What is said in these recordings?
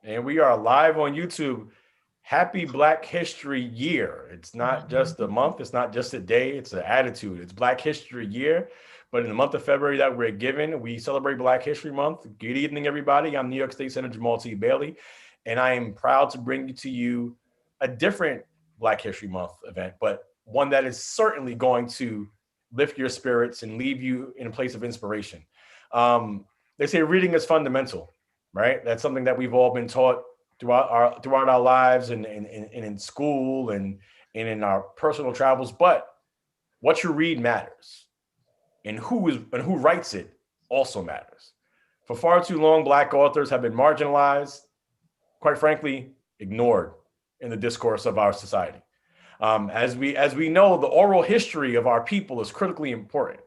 And we are live on YouTube. Happy Black History Year. It's not just a month, it's not just a day, it's an attitude. It's Black History Year. But in the month of February that we're given, we celebrate Black History Month. Good evening, everybody. I'm New York State Senator Jamal T. Bailey, and I am proud to bring to you a different Black History Month event, but one that is certainly going to lift your spirits and leave you in a place of inspiration. They say reading is fundamental, right? That's something that we've all been taught throughout our lives and in school and in our personal travels. But what you read matters, and who writes it also matters. For far too long, Black authors have been marginalized, quite frankly, ignored in the discourse of our society. As we know, the oral history of our people is critically important.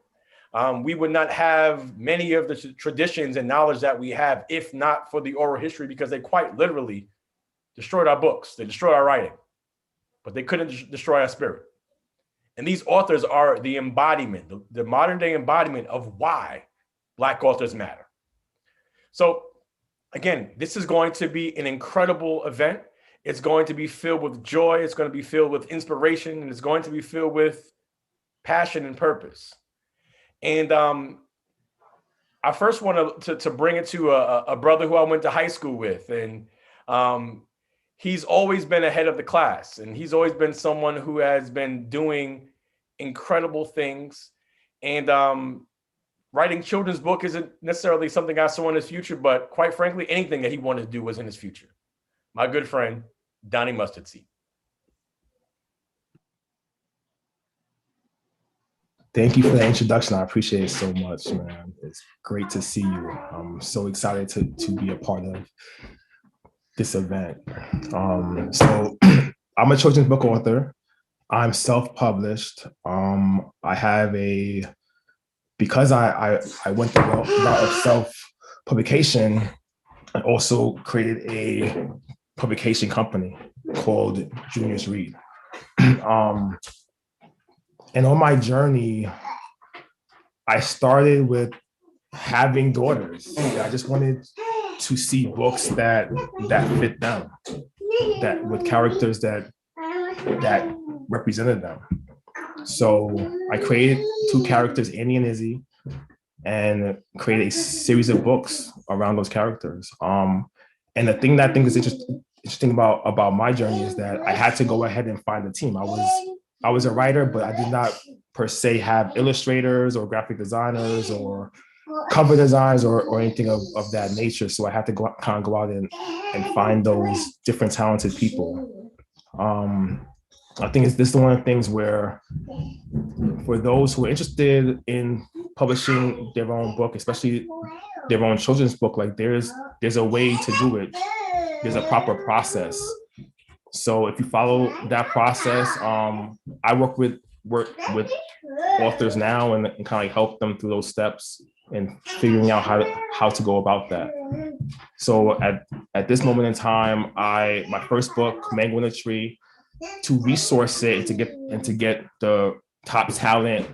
We would not have many of the traditions and knowledge that we have if not for the oral history, because they quite literally destroyed our books, they destroyed our writing, but they couldn't destroy our spirit. And these authors are the embodiment, the modern day embodiment of why Black authors matter. So, again, this is going to be an incredible event. It's going to be filled with joy, it's going to be filled with inspiration, and it's going to be filled with passion and purpose. And I first want to bring it to a brother who I went to high school with. And he's always been ahead of the class. And he's always been someone who has been doing incredible things. And writing children's book isn't necessarily something I saw in his future, but quite frankly, anything that he wanted to do was in his future. My good friend, Donnie Mustard Seed. Thank you for the introduction. I appreciate it so much, man. It's great to see you. I'm so excited to be a part of this event. So I'm a children's book author. I'm self-published. I have because I went the route of self-publication, I also created a publication company called Juniors Read. And on my journey, I started with having daughters. I just wanted to see books that fit them, that with characters that represented them. So I created two characters, Annie and Izzy, and created a series of books around those characters. And the thing that I think is interesting about my journey is that I had to go ahead and find a team. I was a writer, but I did not per se have illustrators or graphic designers or cover designs or anything of that nature. So I had to kind of go out and find those different talented people. I think this is one of the things where, for those who are interested in publishing their own book, especially their own children's book, like there's a way to do it. There's a proper process. So if you follow that process, I work with authors now and kind of like help them through those steps and figuring out how to go about that. So at this moment in time, my first book, Mango in a Tree, to resource it and to get the top talent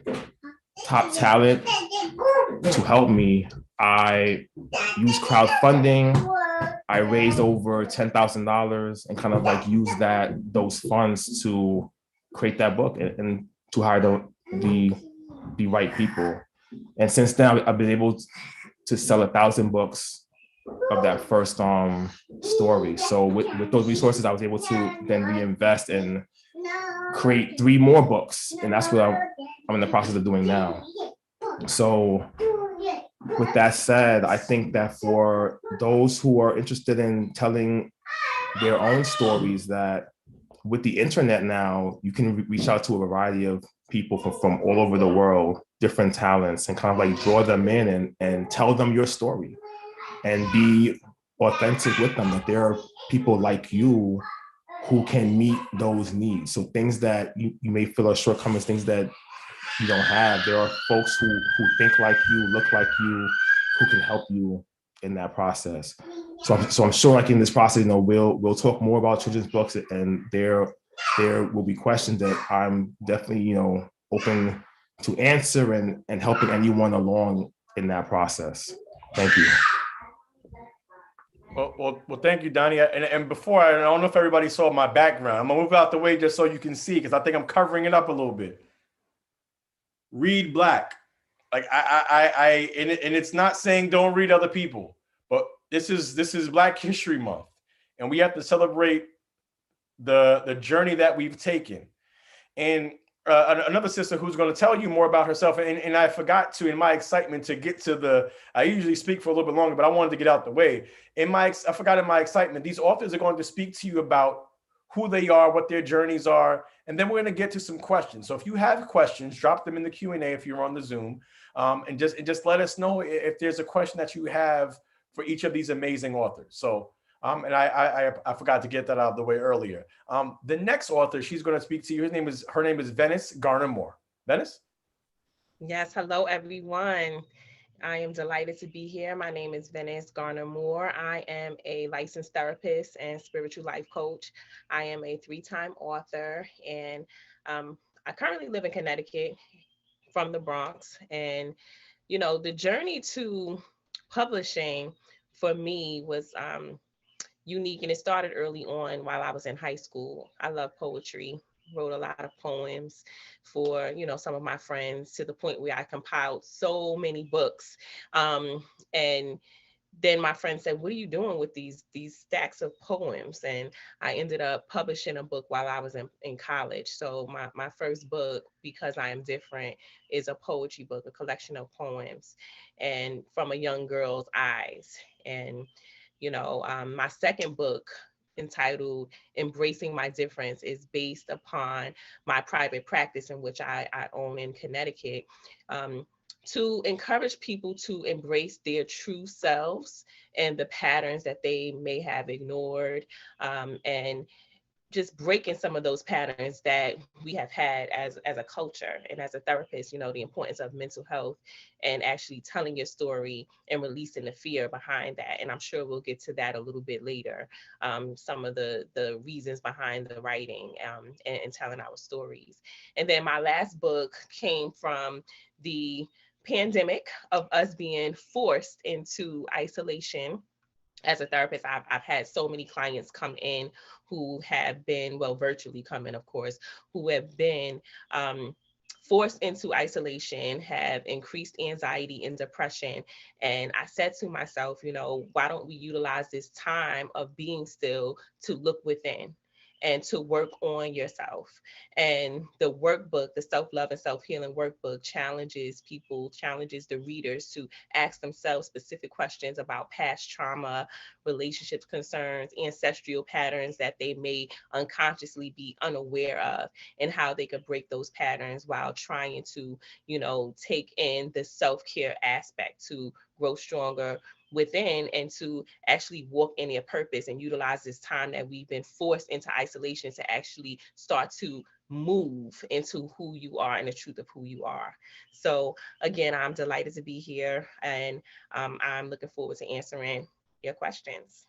to help me, I used crowdfunding. I raised over $10,000 and kind of like used those funds to create that book and to hire the right people. And since then, I've been able to sell 1,000 books of that first story. So with those resources, I was able to then reinvest and create 3 more books, and that's what I'm in the process of doing now. So with that said, I think that for those who are interested in telling their own stories, that with the internet now, you can reach out to a variety of people from all over the world, different talents, and kind of like draw them in and tell them your story and be authentic with them, that there are people like you who can meet those needs. So things that you may feel are shortcomings, things that you don't have, there are folks who think like you, look like you, who can help you in that process. So I'm sure, like in this process, we'll talk more about children's books, and there will be questions that I'm definitely open to answer and helping anyone along in that process. Thank you. Well, thank you, Donnie. And before, I don't know if everybody saw my background. I'm gonna move out the way just so you can see, because I think I'm covering it up a little bit. Read Black. Like and it's not saying don't read other people, but this is Black History Month, and we have to celebrate the journey that we've taken. And another sister who's going to tell you more about herself. And I forgot to, in my excitement, to get to I usually speak for a little bit longer, but I wanted to get out the way. I forgot in my excitement, these authors are going to speak to you about who they are, what their journeys are, and then we're going to get to some questions. So if you have questions, drop them in the Q&A if you're on the Zoom, and just let us know if there's a question that you have for each of these amazing authors. So and I forgot to get that out of the way earlier. The next author she's going to speak to you, her name is Venice Garner. Venice. Yes, hello everyone. I am delighted to be here. My name is Venice Garner Moore. I am a licensed therapist and spiritual life coach. I am a three-time author, and I currently live in Connecticut from the Bronx. And the journey to publishing for me was unique, and it started early on while I was in high school. I love poetry, wrote a lot of poems for some of my friends, to the point where I compiled so many books. And then my friend said, "What are you doing with these stacks of poems?" And I ended up publishing a book while I was in college. So my first book, Because I Am Different, is a poetry book, a collection of poems, and from a young girl's eyes. And my second book, entitled Embracing My Difference, is based upon my private practice in which I own in Connecticut, to encourage people to embrace their true selves and the patterns that they may have ignored, and just breaking some of those patterns that we have had as a culture. And as a therapist, the importance of mental health and actually telling your story and releasing the fear behind that. And I'm sure we'll get to that a little bit later. Some of the reasons behind the writing, and telling our stories. And then my last book came from the pandemic of us being forced into isolation. As a therapist, I've had so many clients come in who have been, well, virtually come in, of course, who have been forced into isolation, have increased anxiety and depression. And I said to myself, why don't we utilize this time of being still to look within and to work on yourself? And the workbook, the self-love and self-healing workbook, challenges the readers to ask themselves specific questions about past trauma, relationships concerns, ancestral patterns that they may unconsciously be unaware of, and how they could break those patterns while trying to, take in the self-care aspect to grow stronger within, and to actually walk in their purpose and utilize this time that we've been forced into isolation to actually start to move into who you are and the truth of who you are. So again, I'm delighted to be here, and I'm looking forward to answering your questions.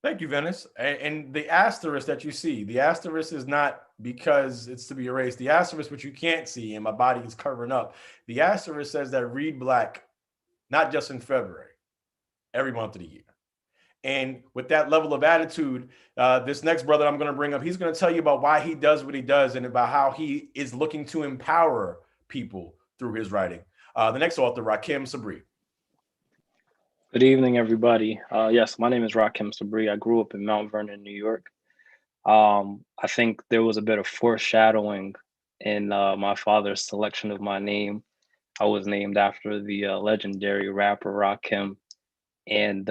Thank you, Venice. And the asterisk that you see, the asterisk is not because it's to be erased. The asterisk, which you can't see, and my body is covering up. The asterisk says that read Black, not just in February, every month of the year. And with that level of attitude, this next brother I'm going to bring up, he's going to tell you about why he does what he does and about how he is looking to empower people through his writing. The next author, Raquem Sabri. Good evening, everybody. Yes, my name is Raquem Sabri. I grew up in Mount Vernon, New York. I think there was a bit of foreshadowing in my father's selection of my name. I was named after the legendary rapper Rakim, and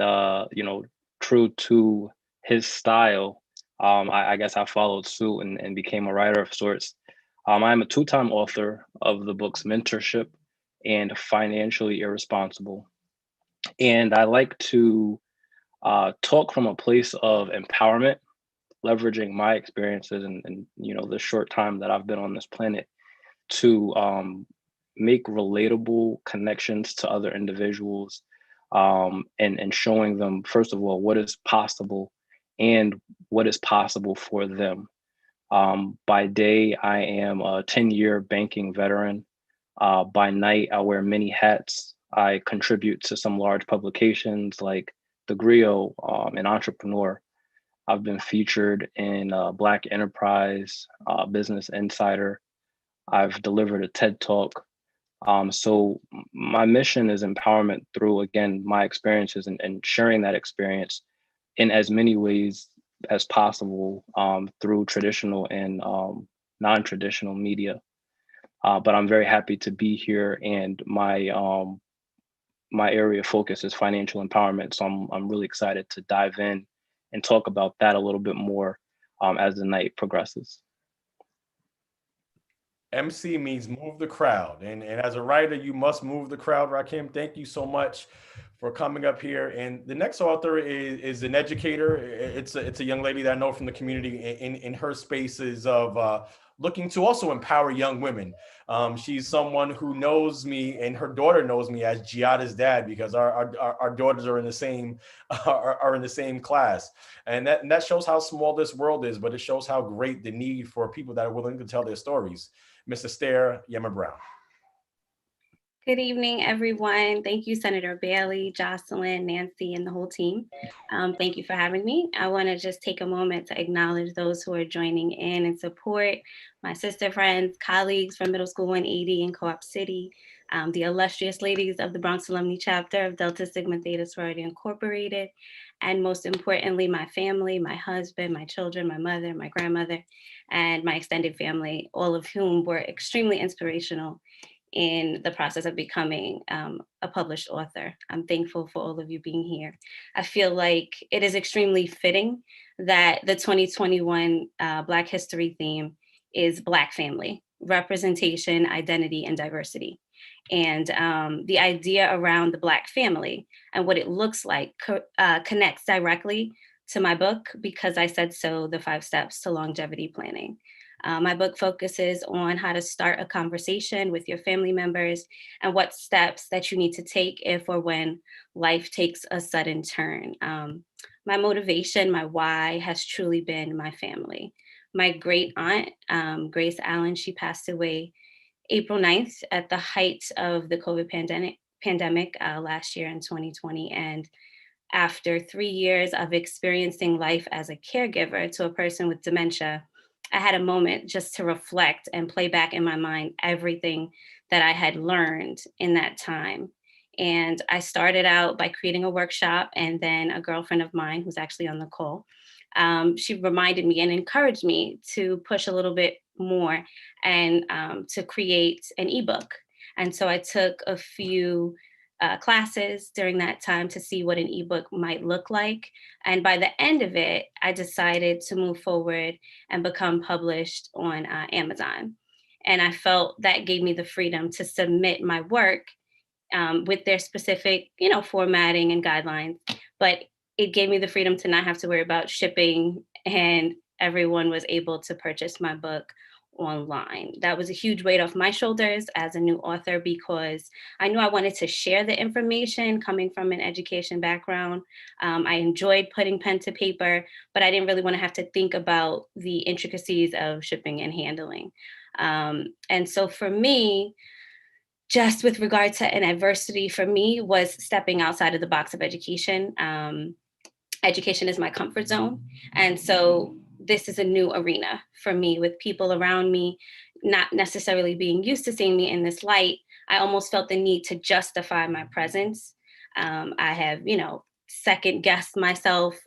true to his style, I guess I followed suit and became a writer of sorts. I am a two-time author of the books Mentorship and Financially Irresponsible. And I like to talk from a place of empowerment, leveraging my experiences and the short time that I've been on this planet to make relatable connections to other individuals, and showing them, first of all, what is possible and what is possible for them. By day, I am a 10-year banking veteran. By night, I wear many hats. I contribute to some large publications like griot, an entrepreneur. I've been featured in Black Enterprise, Business Insider. I've delivered a TED Talk. So my mission is empowerment through, again, my experiences and sharing that experience in as many ways as possible through traditional and non-traditional media. But I'm very happy to be here, and my area of focus is financial empowerment. So I'm really excited to dive in and talk about that a little bit more as the night progresses. MC means move the crowd. And as a writer, you must move the crowd, Raquem. Thank you so much for coming up here. And the next author is an educator. It's a young lady that I know from the community in her spaces of looking to also empower young women. She's someone who knows me, and her daughter knows me as Giada's dad, because our daughters are in the same are in the same class. And that shows how small this world is, but it shows how great the need for people that are willing to tell their stories. Miss Esther Yema Brown. Good evening, everyone. Thank you, Senator Bailey, Jocelyn, Nancy, and the whole team. Thank you for having me. I want to just take a moment to acknowledge those who are joining in and support my sister friends, colleagues from Middle School 180 in Co-op City, the illustrious ladies of the Bronx Alumni Chapter of Delta Sigma Theta Sorority Incorporated, and most importantly, my family, my husband, my children, my mother, my grandmother, and my extended family, all of whom were extremely inspirational in the process of becoming a published author. I'm thankful for all of you being here. I feel like it is extremely fitting that the 2021 Black History theme is Black family, representation, identity, and diversity. And the idea around the Black family and what it looks like connects directly to my book, Because I Said So, The 5 Steps to Longevity Planning. My book focuses on how to start a conversation with your family members and what steps that you need to take if or when life takes a sudden turn. My motivation, my why has truly been my family. My great aunt, Grace Allen, she passed away April 9th at the height of the COVID pandemic last year in 2020. And after 3 years of experiencing life as a caregiver to a person with dementia, I had a moment just to reflect and play back in my mind everything that I had learned in that time. And I started out by creating a workshop, and then a girlfriend of mine who's actually on the call, she reminded me and encouraged me to push a little bit more and to create an ebook. And so I took a few classes during that time to see what an ebook might look like. And by the end of it, I decided to move forward and become published on Amazon. And I felt that gave me the freedom to submit my work with their specific, formatting and guidelines. But it gave me the freedom to not have to worry about shipping, and everyone was able to purchase my book online. That was a huge weight off my shoulders as a new author, because I knew I wanted to share the information coming from an education background. I enjoyed putting pen to paper, but I didn't really want to have to think about the intricacies of shipping and handling. And so for me, just with regard to an adversity, for me was stepping outside of the box of education. Education is my comfort zone. And so this is a new arena for me, with people around me not necessarily being used to seeing me in this light. I almost felt the need to justify my presence. I have, second guessed myself,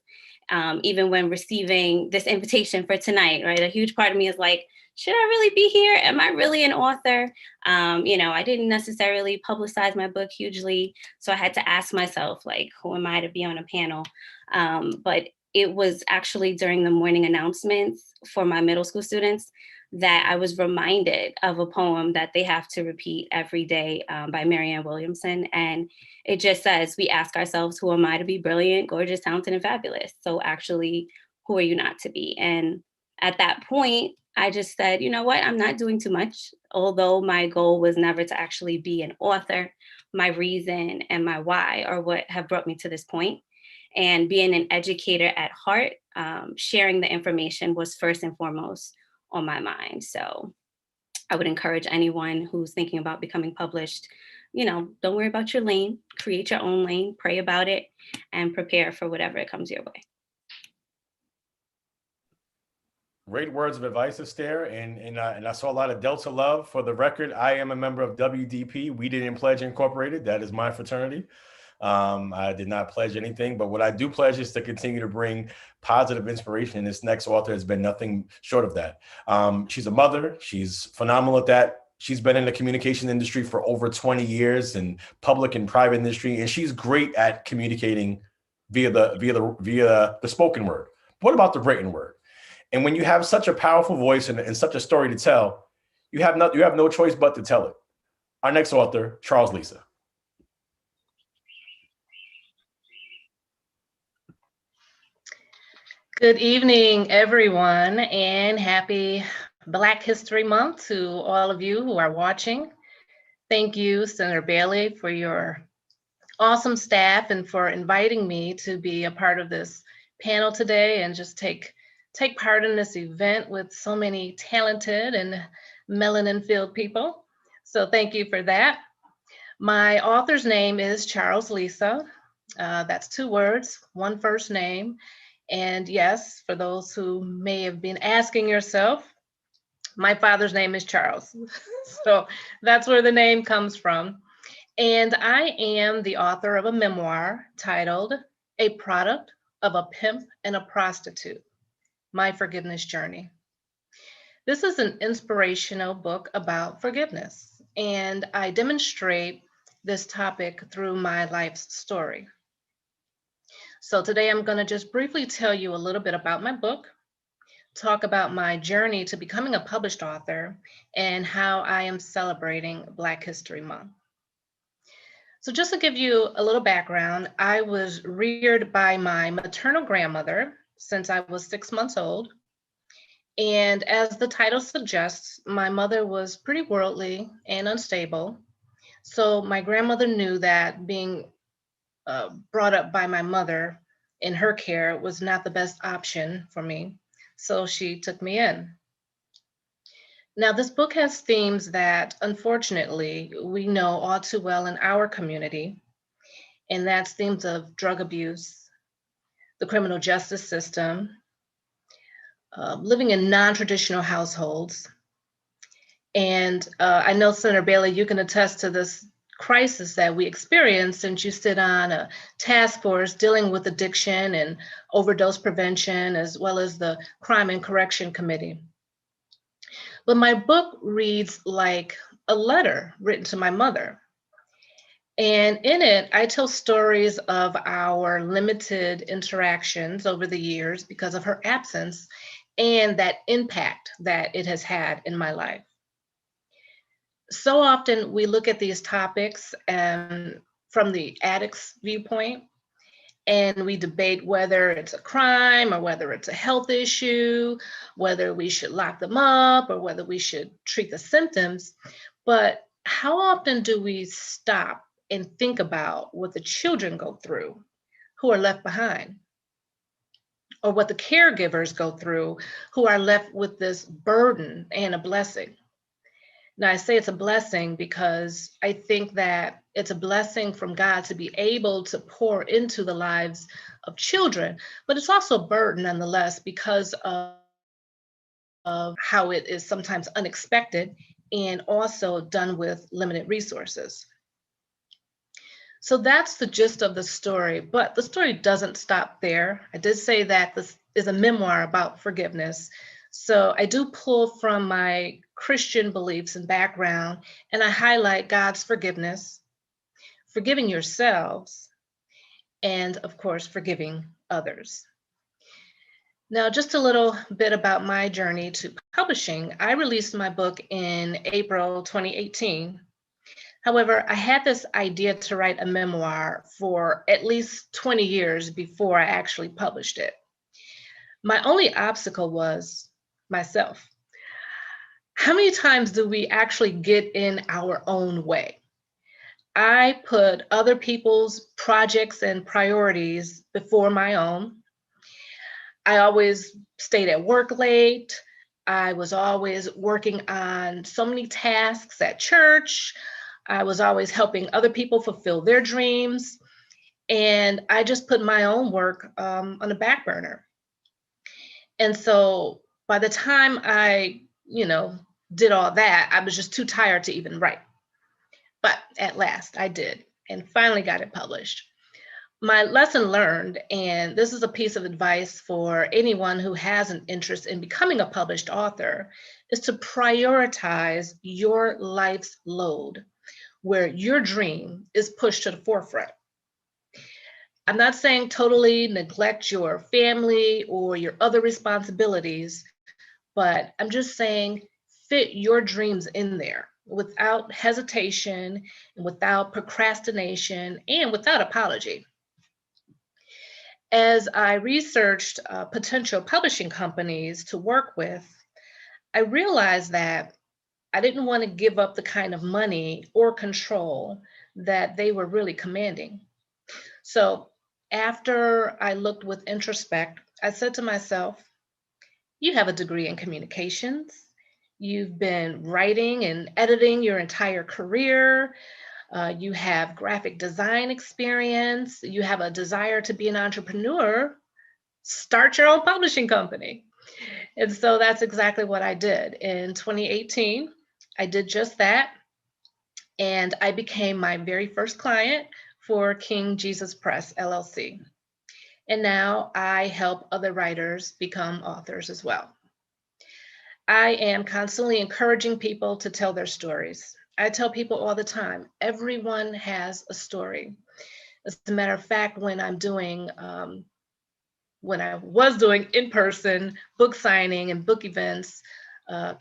even when receiving this invitation for tonight, right? A huge part of me is like, should I really be here? Am I really an author? I didn't necessarily publicize my book hugely. So I had to ask myself, like, who am I to be on a panel? But it was actually during the morning announcements for my middle school students that I was reminded of a poem that they have to repeat every day by Marianne Williamson. And it just says, we ask ourselves, who am I to be brilliant, gorgeous, talented, and fabulous? So actually, who are you not to be? And at that point, I just said, you know what, I'm not doing too much. Although my goal was never to actually be an author, my reason and my why are what have brought me to this point. And being an educator at heart, sharing the information was first and foremost on my mind. So I would encourage anyone who's thinking about becoming published, don't worry about your lane, create your own lane, pray about it, and prepare for whatever it comes your way. Great words of advice, Esther, and I saw a lot of Delta love. For the record, I am a member of WDP. We didn't pledge Incorporated. That is my fraternity. I did not pledge anything, but what I do pledge is to continue to bring positive inspiration. And this next author has been nothing short of that. She's a mother. She's phenomenal at that. She's been in the communication industry for over 20 years in public and private industry, and she's great at communicating via the spoken word. What about the written word? And when you have such a powerful voice and such a story to tell, you have no choice but to tell it. Our next author, Charles Lisa. Good evening, everyone, and happy Black History Month to all of you who are watching. Thank you, Senator Bailey, for your awesome staff and for inviting me to be a part of this panel today and just take part in this event with so many talented and melanin-filled people. So thank you for that. My author's name is Charles Lisa. That's 2 words, 1 first name. And yes, for those who may have been asking yourself, my father's name is Charles. So that's where the name comes from. And I am the author of a memoir titled A Product of a Pimp and a Prostitute: My Forgiveness Journey. This is an inspirational book about forgiveness, and I demonstrate this topic through my life's story. So today I'm going to just briefly tell you a little bit about my book, talk about my journey to becoming a published author, and how I am celebrating Black History Month. So just to give you a little background, I was reared by my maternal grandmother since I was 6 months old. And as the title suggests, my mother was pretty worldly and unstable. So my grandmother knew that being brought up by my mother in her care was not the best option for me. So she took me in. Now, this book has themes that, unfortunately, we know all too well in our community, and that's themes of drug abuse, the criminal justice system, living in non-traditional households. And I know, Senator Bailey, you can attest to this crisis that we experience since you sit on a task force dealing with addiction and overdose prevention, as well as the Crime and Correction Committee. But my book reads like a letter written to my mother. And in it, I tell stories of our limited interactions over the years because of her absence and that impact that it has had in my life. So often we look at these topics from the addict's viewpoint, and we debate whether it's a crime or whether it's a health issue, whether we should lock them up or whether we should treat the symptoms. But how often do we stop and think about what the children go through who are left behind, or what the caregivers go through who are left with this burden and a blessing? Now, I say it's a blessing because I think that it's a blessing from God to be able to pour into the lives of children, but it's also a burden nonetheless because of how it is sometimes unexpected and also done with limited resources. So that's the gist of the story, but the story doesn't stop there. I did say that this is a memoir about forgiveness. So I do pull from my Christian beliefs and background, and I highlight God's forgiveness, forgiving yourselves, and of course, forgiving others. Now, just a little bit about my journey to publishing. I released my book in April 2018. However, I had this idea to write a memoir for at least 20 years before I actually published it. My only obstacle was myself. How many times do we actually get in our own way? I put other people's projects and priorities before my own. I always stayed at work late. I was always working on so many tasks at church, I was always helping other people fulfill their dreams. And I just put my own work on the back burner. And so by the time I, did all that, I was just too tired to even write. But at last I did, and finally got it published. My lesson learned, and this is a piece of advice for anyone who has an interest in becoming a published author, is to prioritize your life's load where your dream is pushed to the forefront. I'm not saying totally neglect your family or your other responsibilities, but I'm just saying fit your dreams in there without hesitation, and without procrastination, and without apology. As I researched potential publishing companies to work with, I realized that I didn't want to give up the kind of money or control that they were really commanding. So after I looked with introspect, I said to myself, you have a degree in communications. You've been writing and editing your entire career. You have graphic design experience. You have a desire to be an entrepreneur. Start your own publishing company. And so that's exactly what I did. In 2018, I did just that. And I became my very first client for King Jesus Press, LLC. And now I help other writers become authors as well. I am constantly encouraging people to tell their stories. I tell people all the time, everyone has a story. As a matter of fact, when I was doing in-person book signing and book events,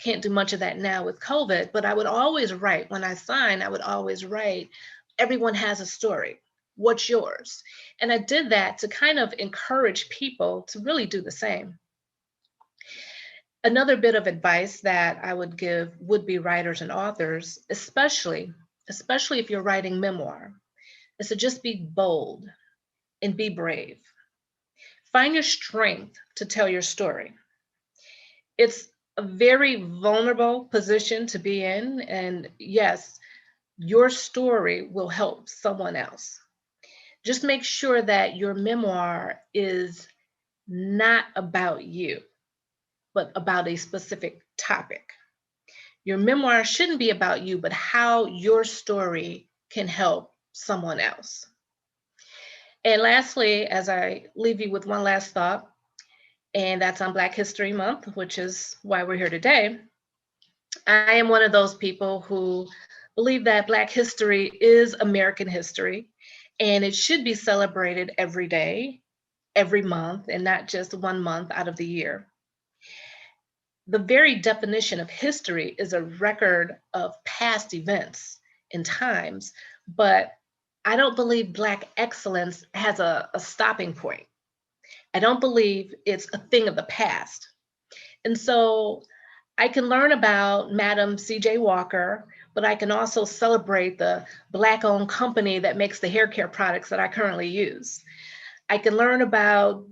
can't do much of that now with COVID, but I would always write, when I sign, I would always write, everyone has a story. What's yours? And I did that to kind of encourage people to really do the same. Another bit of advice that I would give would-be writers and authors, especially if you're writing memoir, is to just be bold and be brave. Find your strength to tell your story. It's a very vulnerable position to be in, and yes, your story will help someone else. Just make sure that your memoir is not about you, but about a specific topic. Your memoir shouldn't be about you, but how your story can help someone else. And lastly, as I leave you with one last thought, and that's on Black History Month, which is why we're here today, I am one of those people who believe that Black history is American history, and it should be celebrated every day, every month, and not just 1 month out of the year. The very definition of history is a record of past events and times, but I don't believe Black excellence has a stopping point. I don't believe it's a thing of the past. And so I can learn about Madam C.J. Walker, but I can also celebrate the Black-owned company that makes the hair care products that I currently use. I can learn about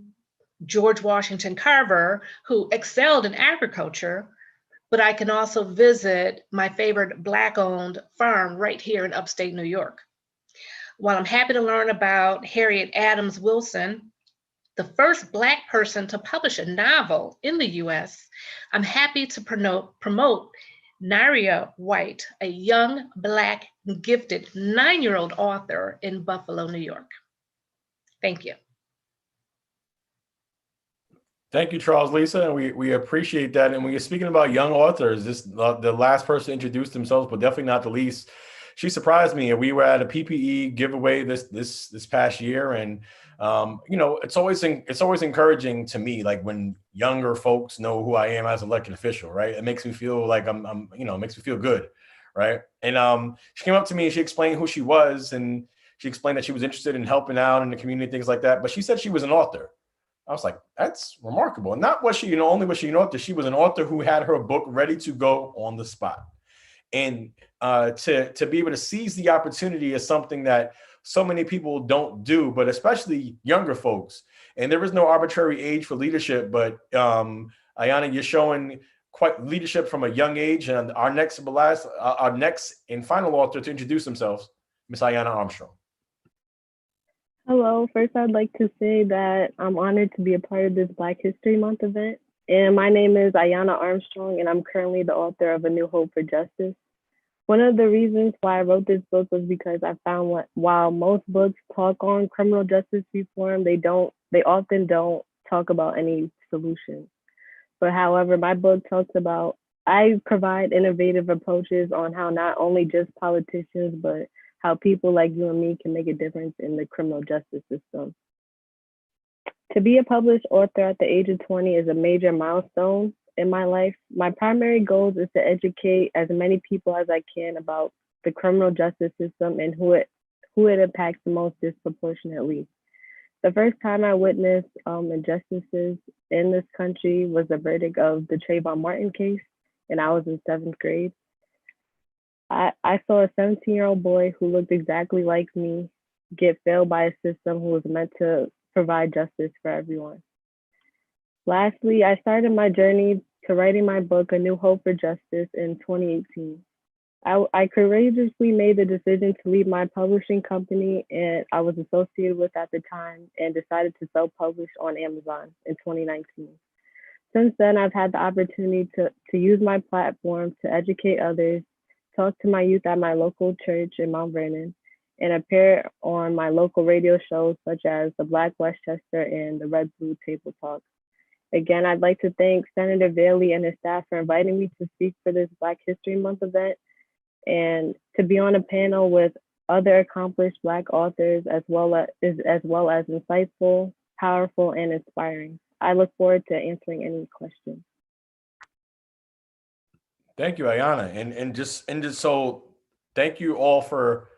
George Washington Carver, who excelled in agriculture, but I can also visit my favorite Black-owned farm right here in upstate New York. While I'm happy to learn about Harriet Adams Wilson, the first Black person to publish a novel in the US, I'm happy to promote Naria White, a young Black gifted 9-year-old author in Buffalo, New York. Thank you. Thank you, Charles Lisa, and we appreciate that. And when you're speaking about young authors, this the last person introduced themselves, but definitely not the least. She surprised me. We were at a PPE giveaway this past year, and it's always encouraging to me, like when younger folks know who I am as an elected official, right? It makes me feel like I'm it makes me feel good, right? And she came up to me and she explained who she was, and she explained that she was interested in helping out in the community, things like that. But she said she was an author. I was like, that's remarkable. Not what she, only was she an author. She was an author who had her book ready to go on the spot. And to be able to seize the opportunity is something that so many people don't do, but especially younger folks. And there is no arbitrary age for leadership, but Ayanna, you're showing quite leadership from a young age. And our next and final author to introduce themselves, Miss Ayanna Armstrong. Hello. First, I'd like to say that I'm honored to be a part of this Black History Month event. And my name is Ayanna Armstrong, and I'm currently the author of A New Hope for Justice. One of the reasons why I wrote this book was because I found while most books talk on criminal justice reform, they often don't talk about any solutions. But however, my book talks about, I provide innovative approaches on how not only just politicians, but how people like you and me can make a difference in the criminal justice system. To be a published author at the age of 20 is a major milestone in my life. My primary goal is to educate as many people as I can about the criminal justice system and who it impacts the most disproportionately. The first time I witnessed injustices in this country was the verdict of the Trayvon Martin case, and I was in 7th grade. I saw a 17-year-old boy who looked exactly like me get failed by a system who was meant to provide justice for everyone. Lastly, I started my journey to writing my book, A New Hope for Justice, in 2018. I courageously made the decision to leave my publishing company and I was associated with at the time and decided to self-publish on Amazon in 2019. Since then, I've had the opportunity to use my platform to educate others, talk to my youth at my local church in Mount Vernon, and appear on my local radio shows such as the Black Westchester and the Red Blue Table Talk. Again, I'd like to thank Senator Bailey and his staff for inviting me to speak for this Black History Month event and to be on a panel with other accomplished Black authors as well as insightful, powerful, and inspiring. I look forward to answering any questions. Thank you, Ayanna. And just so thank you all for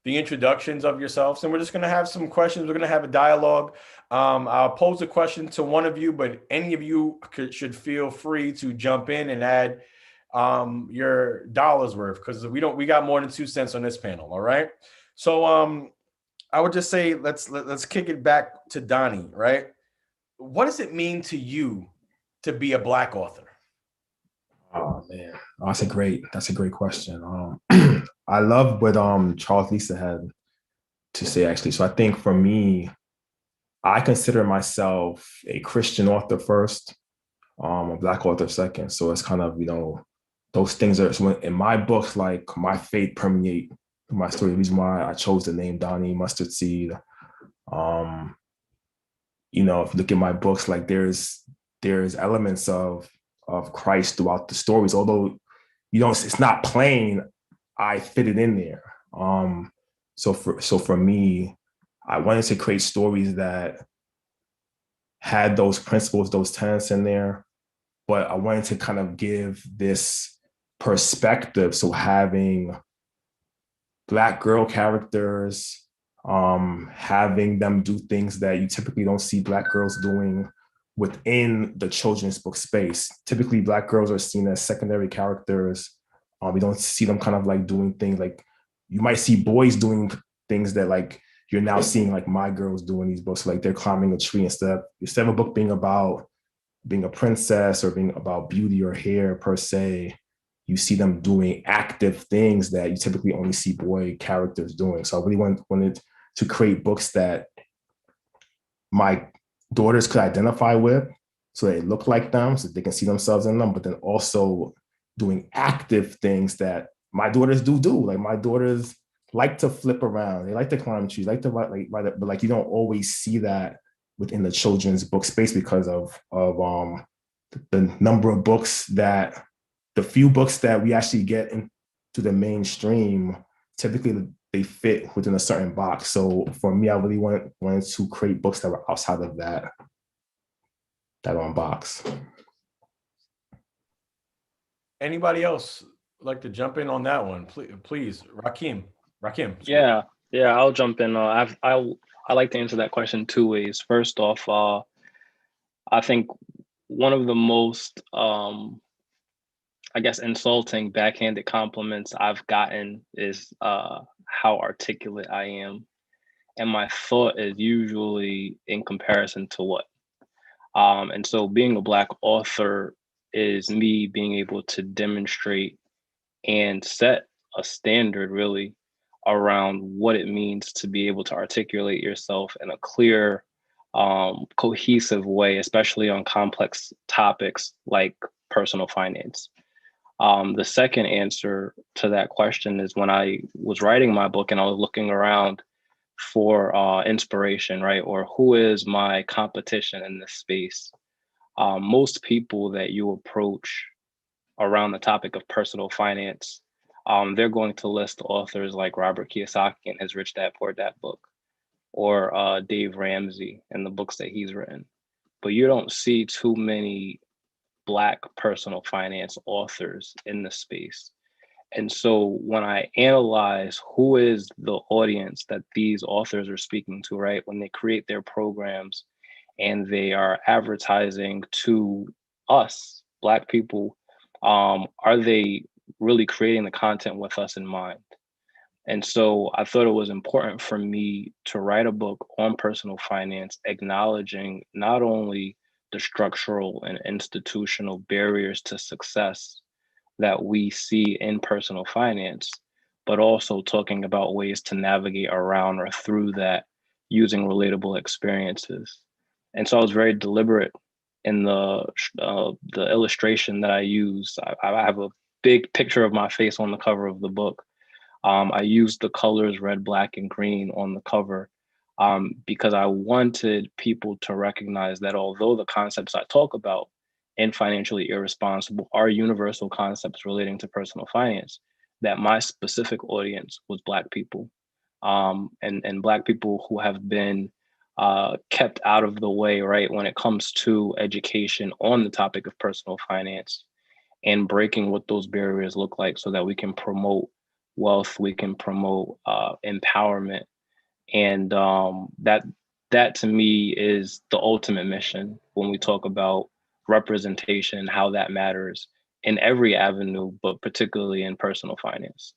the introductions of yourselves. And we're just going to have some questions. We're going to have a dialogue. I'll pose a question to one of you, but any of you should feel free to jump in and add your dollars worth, because we got more than 2 cents on this panel. All right. So I would just say, let's kick it back to Donnie, right? What does it mean to you to be a Black author? Oh man, that's a great question. I love what Charles Lisa had to say actually. So I think for me, I consider myself a Christian author first, a Black author second. So it's kind of, those things are, so in my books, like my faith permeate my story. The reason why I chose the name Donnie Mustard Seed. If you look at my books, like there's elements of Christ throughout the stories, although it's not plain, I fit it in there. So for me, I wanted to create stories that had those principles, those tenets in there, but I wanted to kind of give this perspective. So having Black girl characters, having them do things that you typically don't see Black girls doing within the children's book space. Typically, Black girls are seen as secondary characters. We don't see them kind of like doing things like, you might see boys doing things that like you're now seeing like my girls doing these books, like they're climbing a tree instead of a book being about being a princess or being about beauty or hair per se. You see them doing active things that you typically only see boy characters doing. So I really wanted to create books that my daughters could identify with, so they look like them, so they can see themselves in them, but then also doing active things that my daughters do. Like my daughters like to flip around, they like to climb trees, like to write, but like you don't always see that within the children's book space because of the number of books that, the few books that we actually get into the mainstream, typically they fit within a certain box. So for me, I really wanted to create books that were outside of that box. Anybody else like to jump in on that one? Please, Raquem. Yeah, I'll jump in. I like to answer that question 2 ways. First off, I think one of the most insulting backhanded compliments I've gotten is how articulate I am. And my thought is usually in comparison to what? And so being a Black author is me being able to demonstrate and set a standard really around what it means to be able to articulate yourself in a clear, cohesive way, especially on complex topics like personal finance. The second answer to that question is when I was writing my book and I was looking around for inspiration, right? Or who is my competition in this space? Most people that you approach around the topic of personal finance, they're going to list authors like Robert Kiyosaki in his Rich Dad Poor Dad book, or Dave Ramsey and the books that he's written. But you don't see too many Black personal finance authors in the space. And so when I analyze who is the audience that these authors are speaking to, right, when they create their programs and they are advertising to us, Black people, are they really creating the content with us in mind? And so I thought it was important for me to write a book on personal finance, acknowledging not only the structural and institutional barriers to success that we see in personal finance, but also talking about ways to navigate around or through that using relatable experiences. And so I was very deliberate in the illustration that I use. I have a big picture of my face on the cover of the book. I used the colors red, black, and green on the cover because I wanted people to recognize that although the concepts I talk about in Financially Irresponsible are universal concepts relating to personal finance, that my specific audience was Black people, and Black people who have been kept out of the way, right, when it comes to education on the topic of personal finance and breaking what those barriers look like so that we can promote wealth, we can promote empowerment. And that to me is the ultimate mission when we talk about representation and how that matters in every avenue, but particularly in personal finance.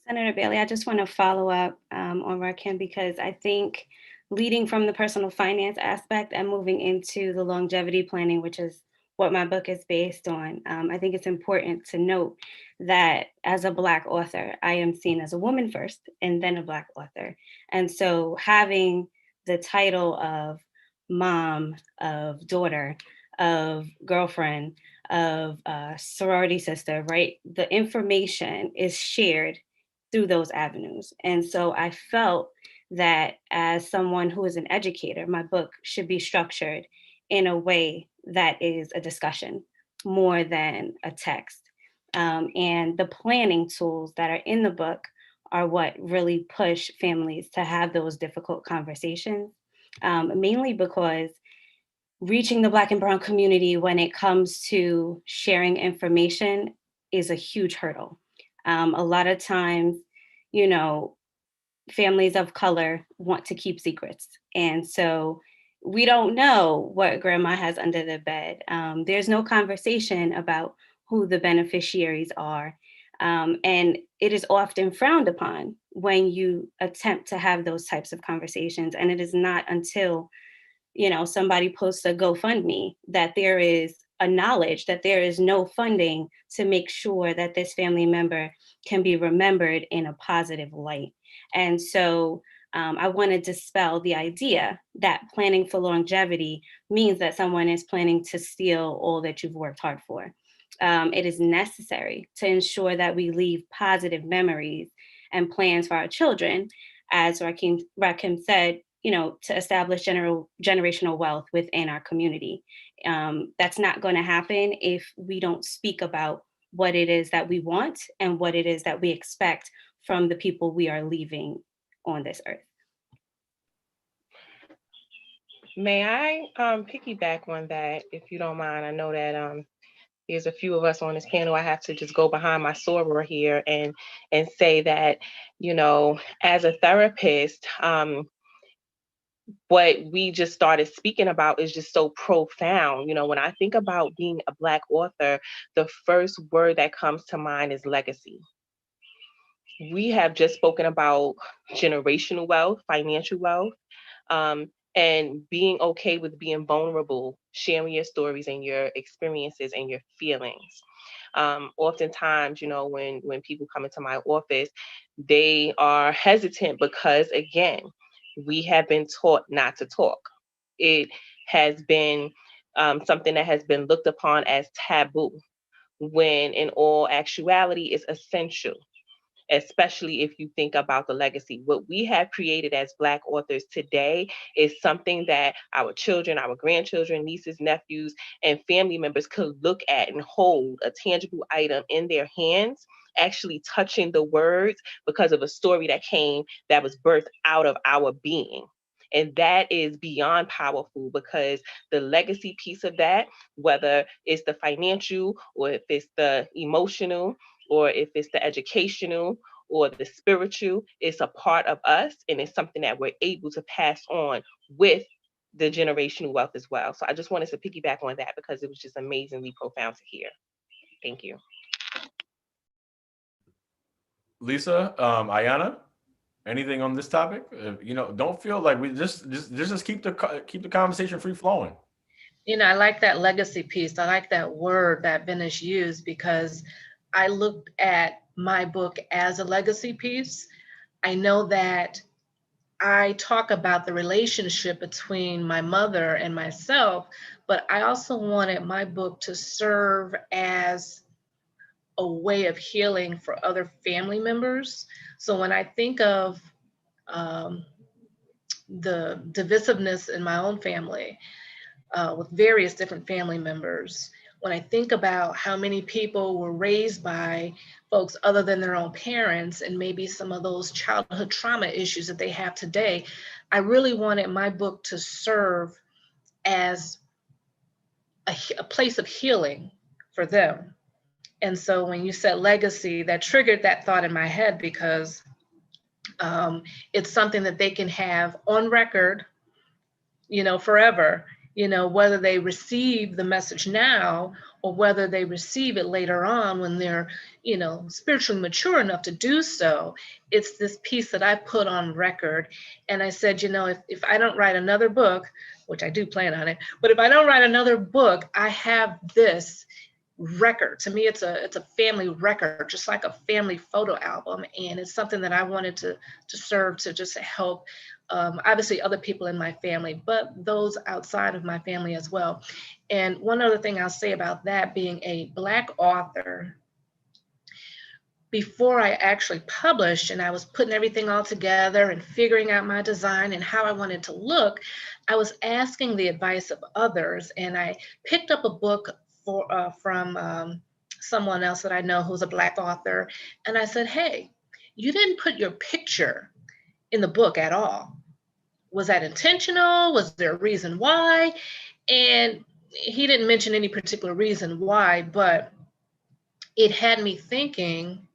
Senator Bailey, I just want to follow up on Raquem because I think leading from the personal finance aspect and moving into the longevity planning, which is what my book is based on, I think it's important to note that as a Black author, I am seen as a woman first and then a Black author. And so having the title of mom, of daughter, of girlfriend, of sorority sister, right? The information is shared through those avenues. And so I felt that as someone who is an educator, my book should be structured in a way that is a discussion more than a text. And the planning tools that are in the book are what really push families to have those difficult conversations, mainly because reaching the Black and Brown community when it comes to sharing information is a huge hurdle. A lot of times, you know, families of color want to keep secrets. And so we don't know what grandma has under the bed. There's no conversation about who the beneficiaries are. And it is often frowned upon when you attempt to have those types of conversations. And it is not until, you know, somebody posts a GoFundMe that there is a knowledge that there is no funding to make sure that this family member can be remembered in a positive light. And so I want to dispel the idea that planning for longevity means that someone is planning to steal all that you've worked hard for. It is necessary to ensure that we leave positive memories and plans for our children, as Raquem said, you know, to establish generational wealth within our community. That's not going to happen if we don't speak about what it is that we want and what it is that we expect from the people we are leaving on this earth. May I piggyback on that, if you don't mind? I know that there's a few of us on this panel. I have to just go behind my soror here and say that, you know, as a therapist, what we just started speaking about is just so profound. You know, when I think about being a Black author, the first word that comes to mind is legacy. We have just spoken about generational wealth, financial wealth. and being okay with being vulnerable, sharing your stories and your experiences and your feelings. Oftentimes, when people come into my office, they are hesitant because, again, we have been taught not to talk. It has been something that has been looked upon as taboo, when in all actuality is essential, especially if you think about the legacy. What we have created as Black authors today is something that our children, our grandchildren, nieces, nephews, and family members could look at and hold a tangible item in their hands, actually touching the words because of a story that was birthed out of our being. And that is beyond powerful, because the legacy piece of that, whether it's the financial or if it's the emotional or if it's the educational or the spiritual, it's a part of us, and it's something that we're able to pass on with the generational wealth as well. So I just wanted to piggyback on that because it was just amazingly profound to hear. Thank you. Lisa, Ayanna, anything on this topic? Don't feel like we just keep the conversation free flowing. I like that legacy piece. I like that word that Venice used, because I looked at my book as a legacy piece. I know that I talk about the relationship between my mother and myself, but I also wanted my book to serve as a way of healing for other family members. So when I think of the divisiveness in my own family, with various different family members, when I think about how many people were raised by folks other than their own parents, and maybe some of those childhood trauma issues that they have today, I really wanted my book to serve as a place of healing for them. And so when you said legacy, that triggered that thought in my head, because it's something that they can have on record, forever, whether they receive the message now or whether they receive it later on when they're, spiritually mature enough to do so. It's this piece that I put on record. And I said, if I don't write another book, which I do plan on it, but if I don't write another book, I have this record. To me, it's a family record, just like a family photo album. And it's something that I wanted to serve to just help, obviously other people in my family, but those outside of my family as well. And one other thing I'll say about that, being a Black author, before I actually published and I was putting everything all together and figuring out my design and how I wanted to look, I was asking the advice of others. And I picked up a book from someone else that I know who's a Black author. And I said, hey, you didn't put your picture in the book at all. Was that intentional? Was there a reason why? And he didn't mention any particular reason why, but it had me thinking,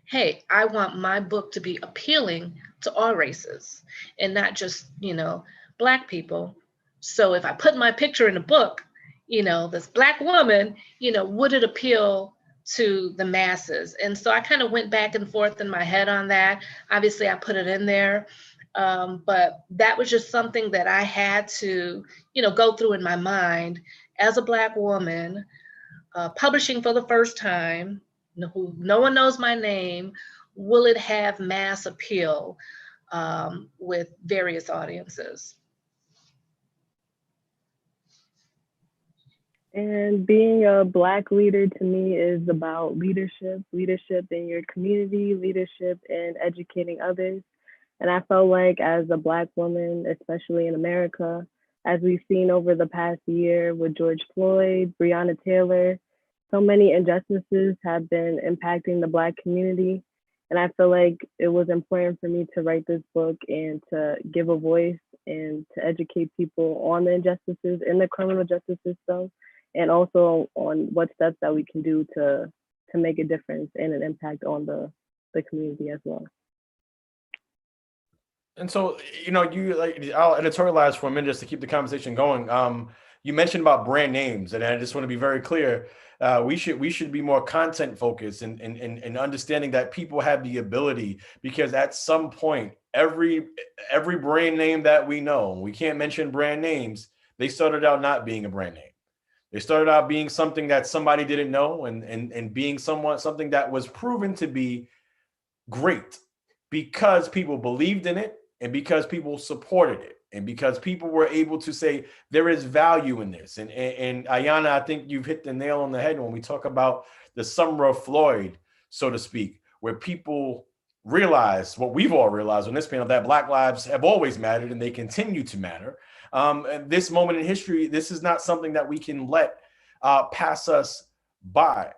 hey, I want my book to be appealing to all races and not just, Black people. So if I put my picture in the book, this Black woman, would it appeal to the masses? And so I kind of went back and forth in my head on that. Obviously, I put it in there. But that was just something that I had to, go through in my mind as a Black woman, publishing for the first time, no one knows my name. Will it have mass appeal with various audiences? And being a Black leader to me is about leadership in your community, leadership in educating others. And I felt like as a Black woman, especially in America, as we've seen over the past year with George Floyd, Breonna Taylor, so many injustices have been impacting the Black community. And I feel like it was important for me to write this book and to give a voice and to educate people on the injustices in the criminal justice system, and also on what steps that we can do to make a difference and an impact on the community as well. And so, I'll editorialize for a minute just to keep the conversation going. You mentioned about brand names, and I just want to be very clear. We should be more content focused and understanding that people have the ability, because at some point every brand name that we know, we can't mention brand names, they started out not being a brand name. They started out being something that somebody didn't know, and being something that was proven to be great because people believed in it, and because people supported it, and because people were able to say there is value in this. And Ayanna, I think you've hit the nail on the head when we talk about the summer of Floyd, so to speak, where people realize what we've all realized on this panel, that Black lives have always mattered and they continue to matter. And this moment in history, this is not something that we can let pass us by.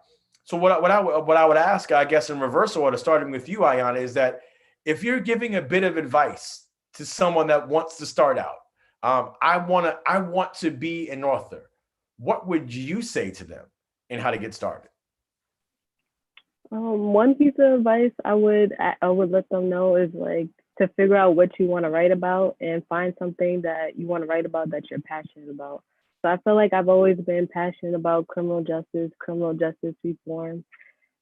So what I would ask, I guess, in reverse order, starting with you, Ayanna, is that if you're giving a bit of advice to someone that wants to start out, I want to be an author, what would you say to them and how to get started? One piece of advice I would let them know is like to figure out what you want to write about and find something that you want to write about that you're passionate about. So I feel like I've always been passionate about criminal justice reform.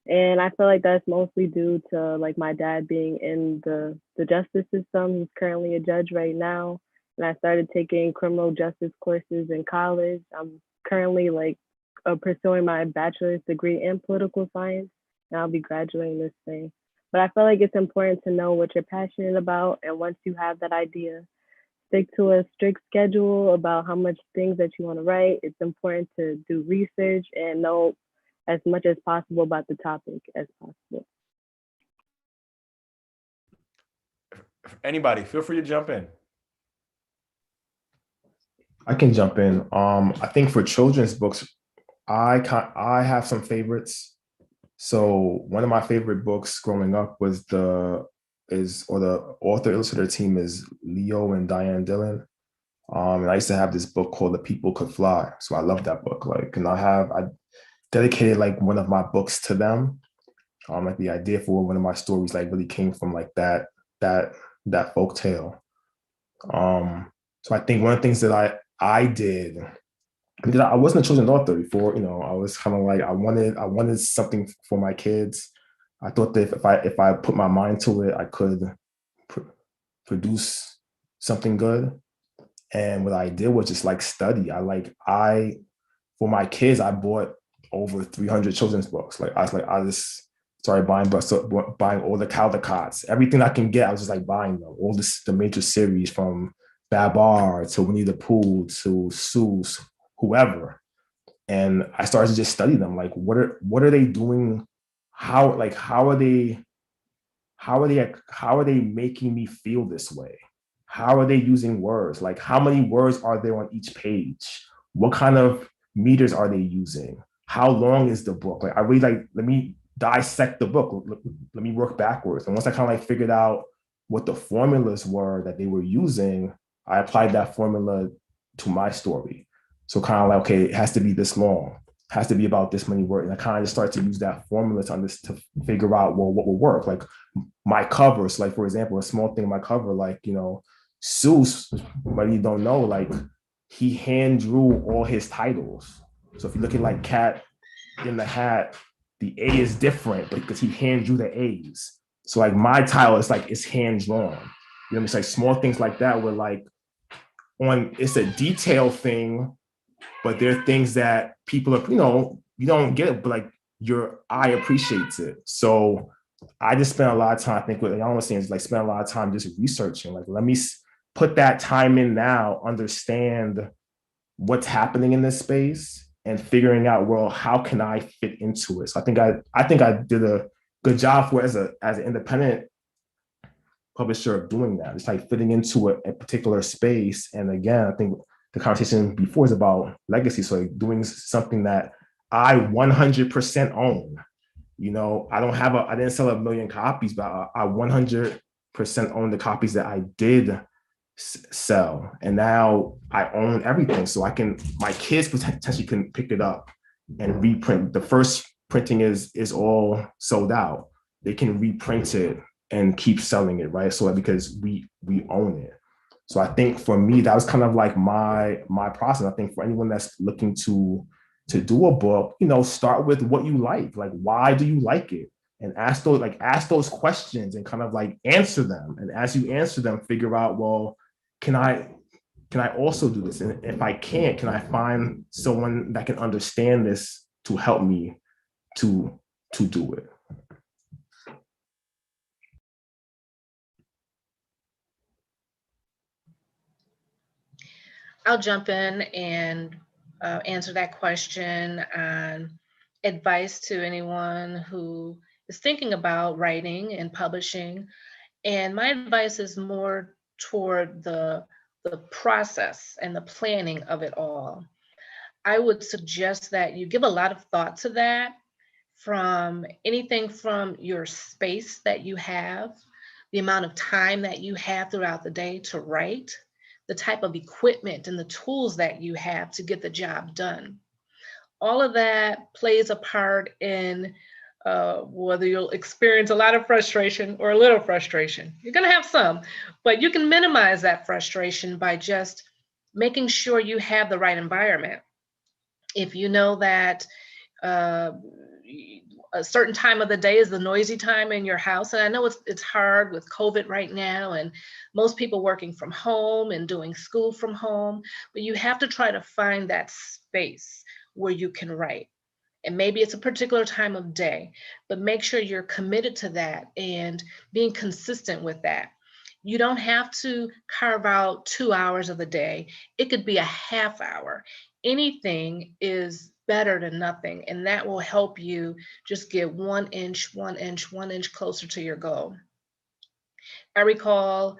And I feel like that's mostly due to like my dad being in the justice system. He's currently a judge right now. And I started taking criminal justice courses in college. I'm currently pursuing my bachelor's degree in political science, and I'll be graduating this May. But I feel like it's important to know what you're passionate about. And once you have that idea, stick to a strict schedule about how much things that you want to write. It's important to do research and know as much as possible about the topic as possible. Anybody, feel free to jump in. I can jump in. I think for children's books, I have some favorites. So one of my favorite books growing up was the author illustrator team is Leo and Diane Dillon. And I used to have this book called The People Could Fly. So I love that book. And I dedicated one of my books to them. The idea for one of my stories really came from that folk tale. So I think one of the things that I did, because I wasn't a children's author before, I was kind of I wanted something for my kids. I thought that if I put my mind to it, I could produce something good. And what I did was just study. For my kids, I bought over 300 children's books. I just started buying all the Caldecots, everything I can get. I was just buying them, all the major series from Babar to Winnie the Pooh to Seuss, whoever. And I started to just study them. What are they doing? How are they making me feel this way? How are they using words? How many words are there on each page? What kind of meters are they using? How long is the book? I really let me dissect the book. Let me work backwards. And once I kind of figured out what the formulas were that they were using, I applied that formula to my story. So kind of okay, it has to be this long, it has to be about this many words. And I kind of just started to use that formula to figure out, well, what will work. My covers, for example, a small thing in my cover, Seuss, but you don't know, he hand drew all his titles. So if you look at Cat in the Hat, the A is different because he hand drew the A's. So my title is it's hand drawn. It's small things like that where it's a detail thing, but there are things that people are, you don't get it, but your eye appreciates it. So I just spent a lot of time, I think what Ayanna was saying is spend a lot of time just researching. Let me put that time in now, understand what's happening in this space and figuring out, well, how can I fit into it? So I think I did a good job for as an independent publisher of doing that. It's fitting into a particular space. And again, I think the conversation before is about legacy. So doing something that I 100% own. I didn't sell 1 million copies, but I 100% own the copies that I did sell. And now I own everything. So my kids potentially can pick it up and reprint. The first printing is all sold out. They can reprint it and keep selling it, right? So because we own it. So I think for me, that was kind of my process. I think for anyone that's looking to do a book, start with what you like. Why do you like it? and ask those questions and kind of like answer them. And as you answer them, figure out, well, can I also do this? And if I can't, can I find someone that can understand this to help me to do it? I'll jump in and answer that question on advice to anyone who is thinking about writing and publishing. And my advice is more toward the process and the planning of it all. I would suggest that you give a lot of thought to that, from anything from your space that you have, the amount of time that you have throughout the day to write, the type of equipment and the tools that you have to get the job done. All of that plays a part in whether you'll experience a lot of frustration or a little frustration. You're going to have some, but you can minimize that frustration by just making sure you have the right environment. If you know that a certain time of the day is the noisy time in your house, and I know it's hard with COVID right now and most people working from home and doing school from home, but you have to try to find that space where you can write. And maybe it's a particular time of day, but make sure you're committed to that and being consistent with that. You don't have to carve out 2 hours of the day. It could be a half hour. Anything is better than nothing, and that will help you just get 1 inch closer to your goal. I recall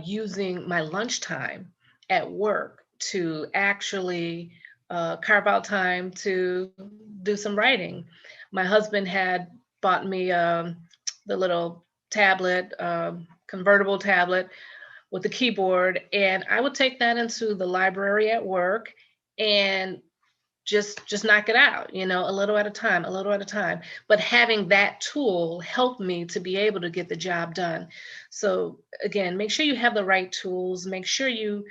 using my lunchtime at work to actually carve out time to do some writing. My husband had bought me the little tablet, convertible tablet with a keyboard, and I would take that into the library at work and just knock it out, a little at a time, But having that tool helped me to be able to get the job done. So again, make sure you have the right tools, make sure you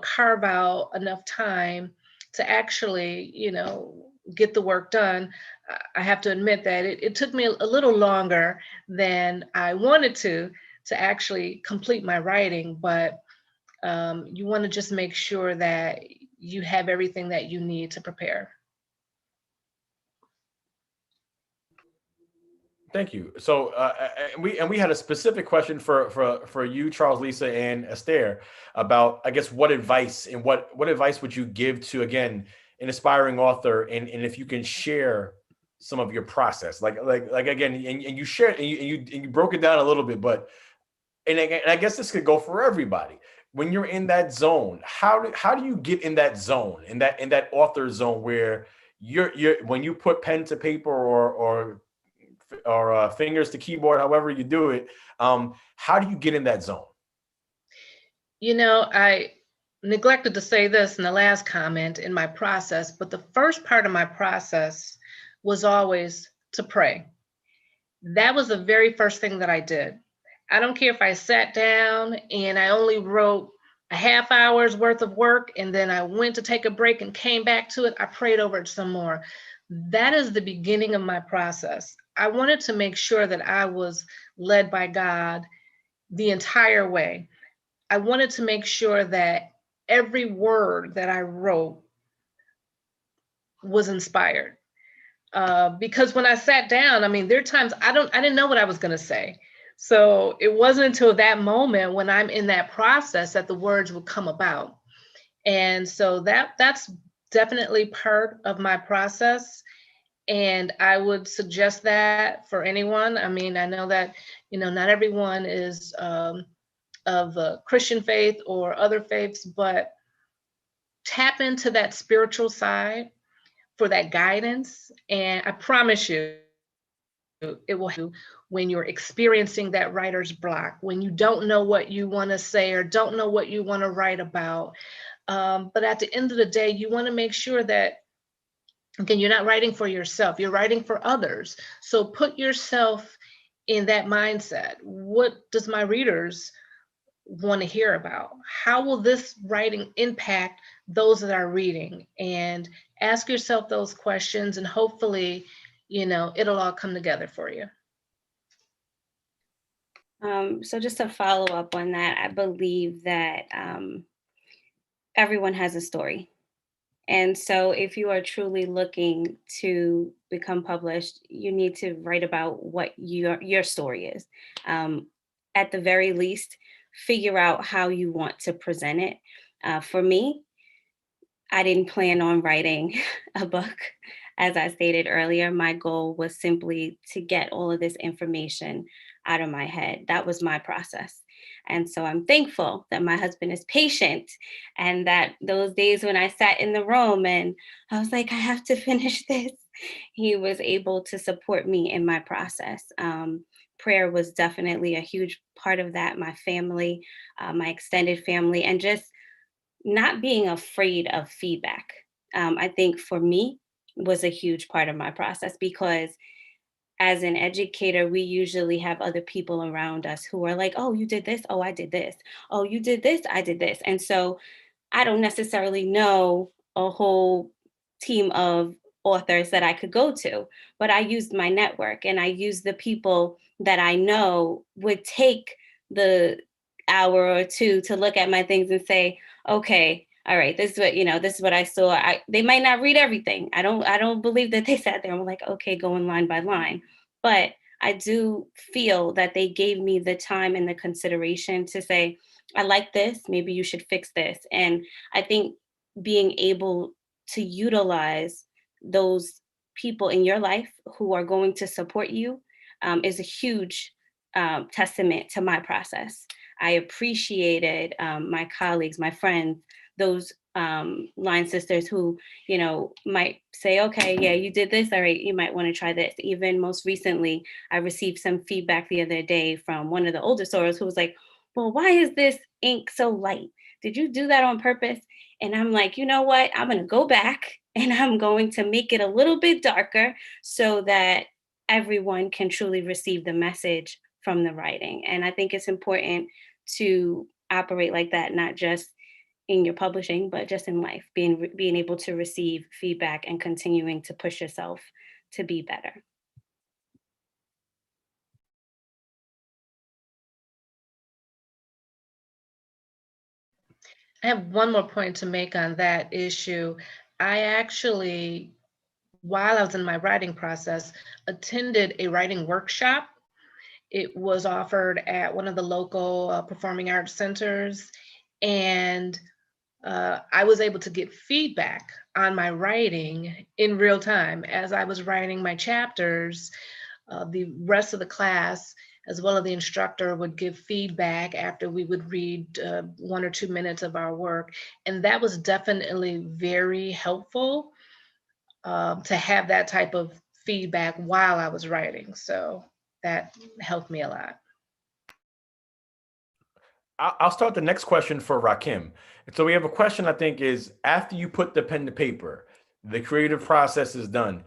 carve out enough time to actually, get the work done. I have to admit that it took me a little longer than I wanted to actually complete my writing, but you want to just make sure that you have everything that you need to prepare. Thank you. So, we had a specific question for you, Charles, Lisa, and Esther about, I guess, what advice would you give to, again, an aspiring author, and if you can share some of your process, like again, and you shared and you broke it down a little bit, but and I guess this could go for everybody. When you're in that zone, how do you get in that zone, in that author zone where you're when you put pen to paper or fingers to keyboard, however you do it, how do you get in that zone? I neglected to say this in the last comment in my process, but the first part of my process was always to pray. That was the very first thing that I did. I don't care if I sat down and I only wrote a half hour's worth of work and then I went to take a break and came back to it. I prayed over it some more. That is the beginning of my process. I wanted to make sure that I was led by God the entire way. I wanted to make sure that every word that I wrote was inspired. Because when I sat down, there are times I didn't know what I was going to say. So it wasn't until that moment when I'm in that process that the words would come about. And so that's definitely part of my process. And I would suggest that for anyone. I know that, not everyone is of a Christian faith or other faiths, but tap into that spiritual side for that guidance. And I promise you, it will help you when you're experiencing that writer's block, when you don't know what you want to say or don't know what you want to write about. But at the end of the day, you want to make sure that, again, you're not writing for yourself, you're writing for others. So put yourself in that mindset. What does my readers want to hear about? How will this writing impact those that are reading? And ask yourself those questions, and hopefully, it'll all come together for you. So just to follow up on that, I believe that everyone has a story. And so if you are truly looking to become published, you need to write about what your story is. At the very least, figure out how you want to present it. For me, I didn't plan on writing a book. As I stated earlier, my goal was simply to get all of this information out of my head. That was my process. And so I'm thankful that my husband is patient and that those days when I sat in the room and I was like, I have to finish this, he was able to support me in my process. Prayer was definitely a huge part of that. My family, my extended family, and just not being afraid of feedback, I think for me was a huge part of my process because as an educator, we usually have other people around us who are like, oh, you did this. Oh, I did this. Oh, you did this. I did this. And so I don't necessarily know a whole team of authors that I could go to, but I used my network and I used the people that I know would take the hour or two to look at my things and say, okay, all right, this is what, this is what I saw. They might not read everything. I don't believe that they sat there and were like, okay, going line by line. But I do feel that they gave me the time and the consideration to say, I like this, maybe you should fix this. And I think being able to utilize those people in your life who are going to support you is a huge testament to my process. I appreciated my colleagues, my friends, those line sisters who, might say, okay, yeah, you did this. All right, you might want to try this. Even most recently, I received some feedback the other day from one of the older sorors who was like, well, why is this ink so light? Did you do that on purpose? And I'm like, you know what? I'm going to go back and I'm going to make it a little bit darker so that everyone can truly receive the message from the writing. And I think it's important to operate like that, not just in your publishing, but just in life, being able to receive feedback and continuing to push yourself to be better. I have one more point to make on that issue. I actually, while I was in my writing process, attended a writing workshop. It was offered at one of the local performing arts centers, and I was able to get feedback on my writing in real time. As I was writing my chapters, the rest of the class, as well as the instructor, would give feedback after we would read 1 or 2 minutes of our work. And that was definitely very helpful to have that type of feedback while I was writing. So that helped me a lot. I'll start the next question for Raquem. And so we have a question, I think, is after you put the pen to paper, the creative process is done.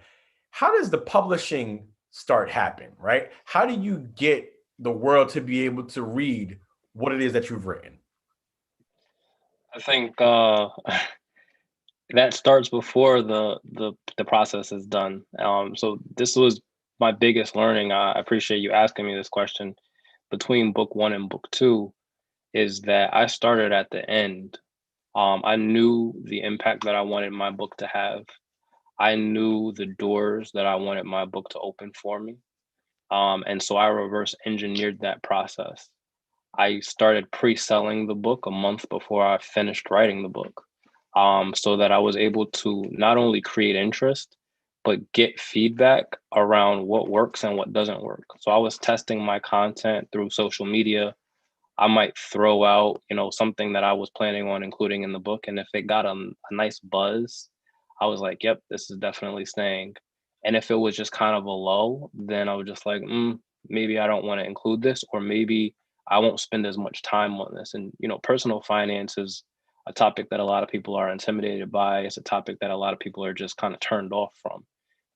How does the publishing start happening, right? How do you get the world to be able to read what it is that you've written? I think that starts before the process is done. So this was my biggest learning. I appreciate you asking me this question. Between book 1 and book 2 is that I started at the end. I knew the impact that I wanted my book to have. I knew the doors that I wanted my book to open for me. And so I reverse engineered that process. I started pre-selling the book a month before I finished writing the book, so that I was able to not only create interest, but get feedback around what works and what doesn't work. So I was testing my content through social media. I might throw out, something that I was planning on including in the book. And if it got a nice buzz, I was like, yep, this is definitely staying. And if it was just kind of a lull, then I was just like, maybe I don't want to include this, or maybe I won't spend as much time on this. And, personal finance is a topic that a lot of people are intimidated by. It's a topic that a lot of people are just kind of turned off from.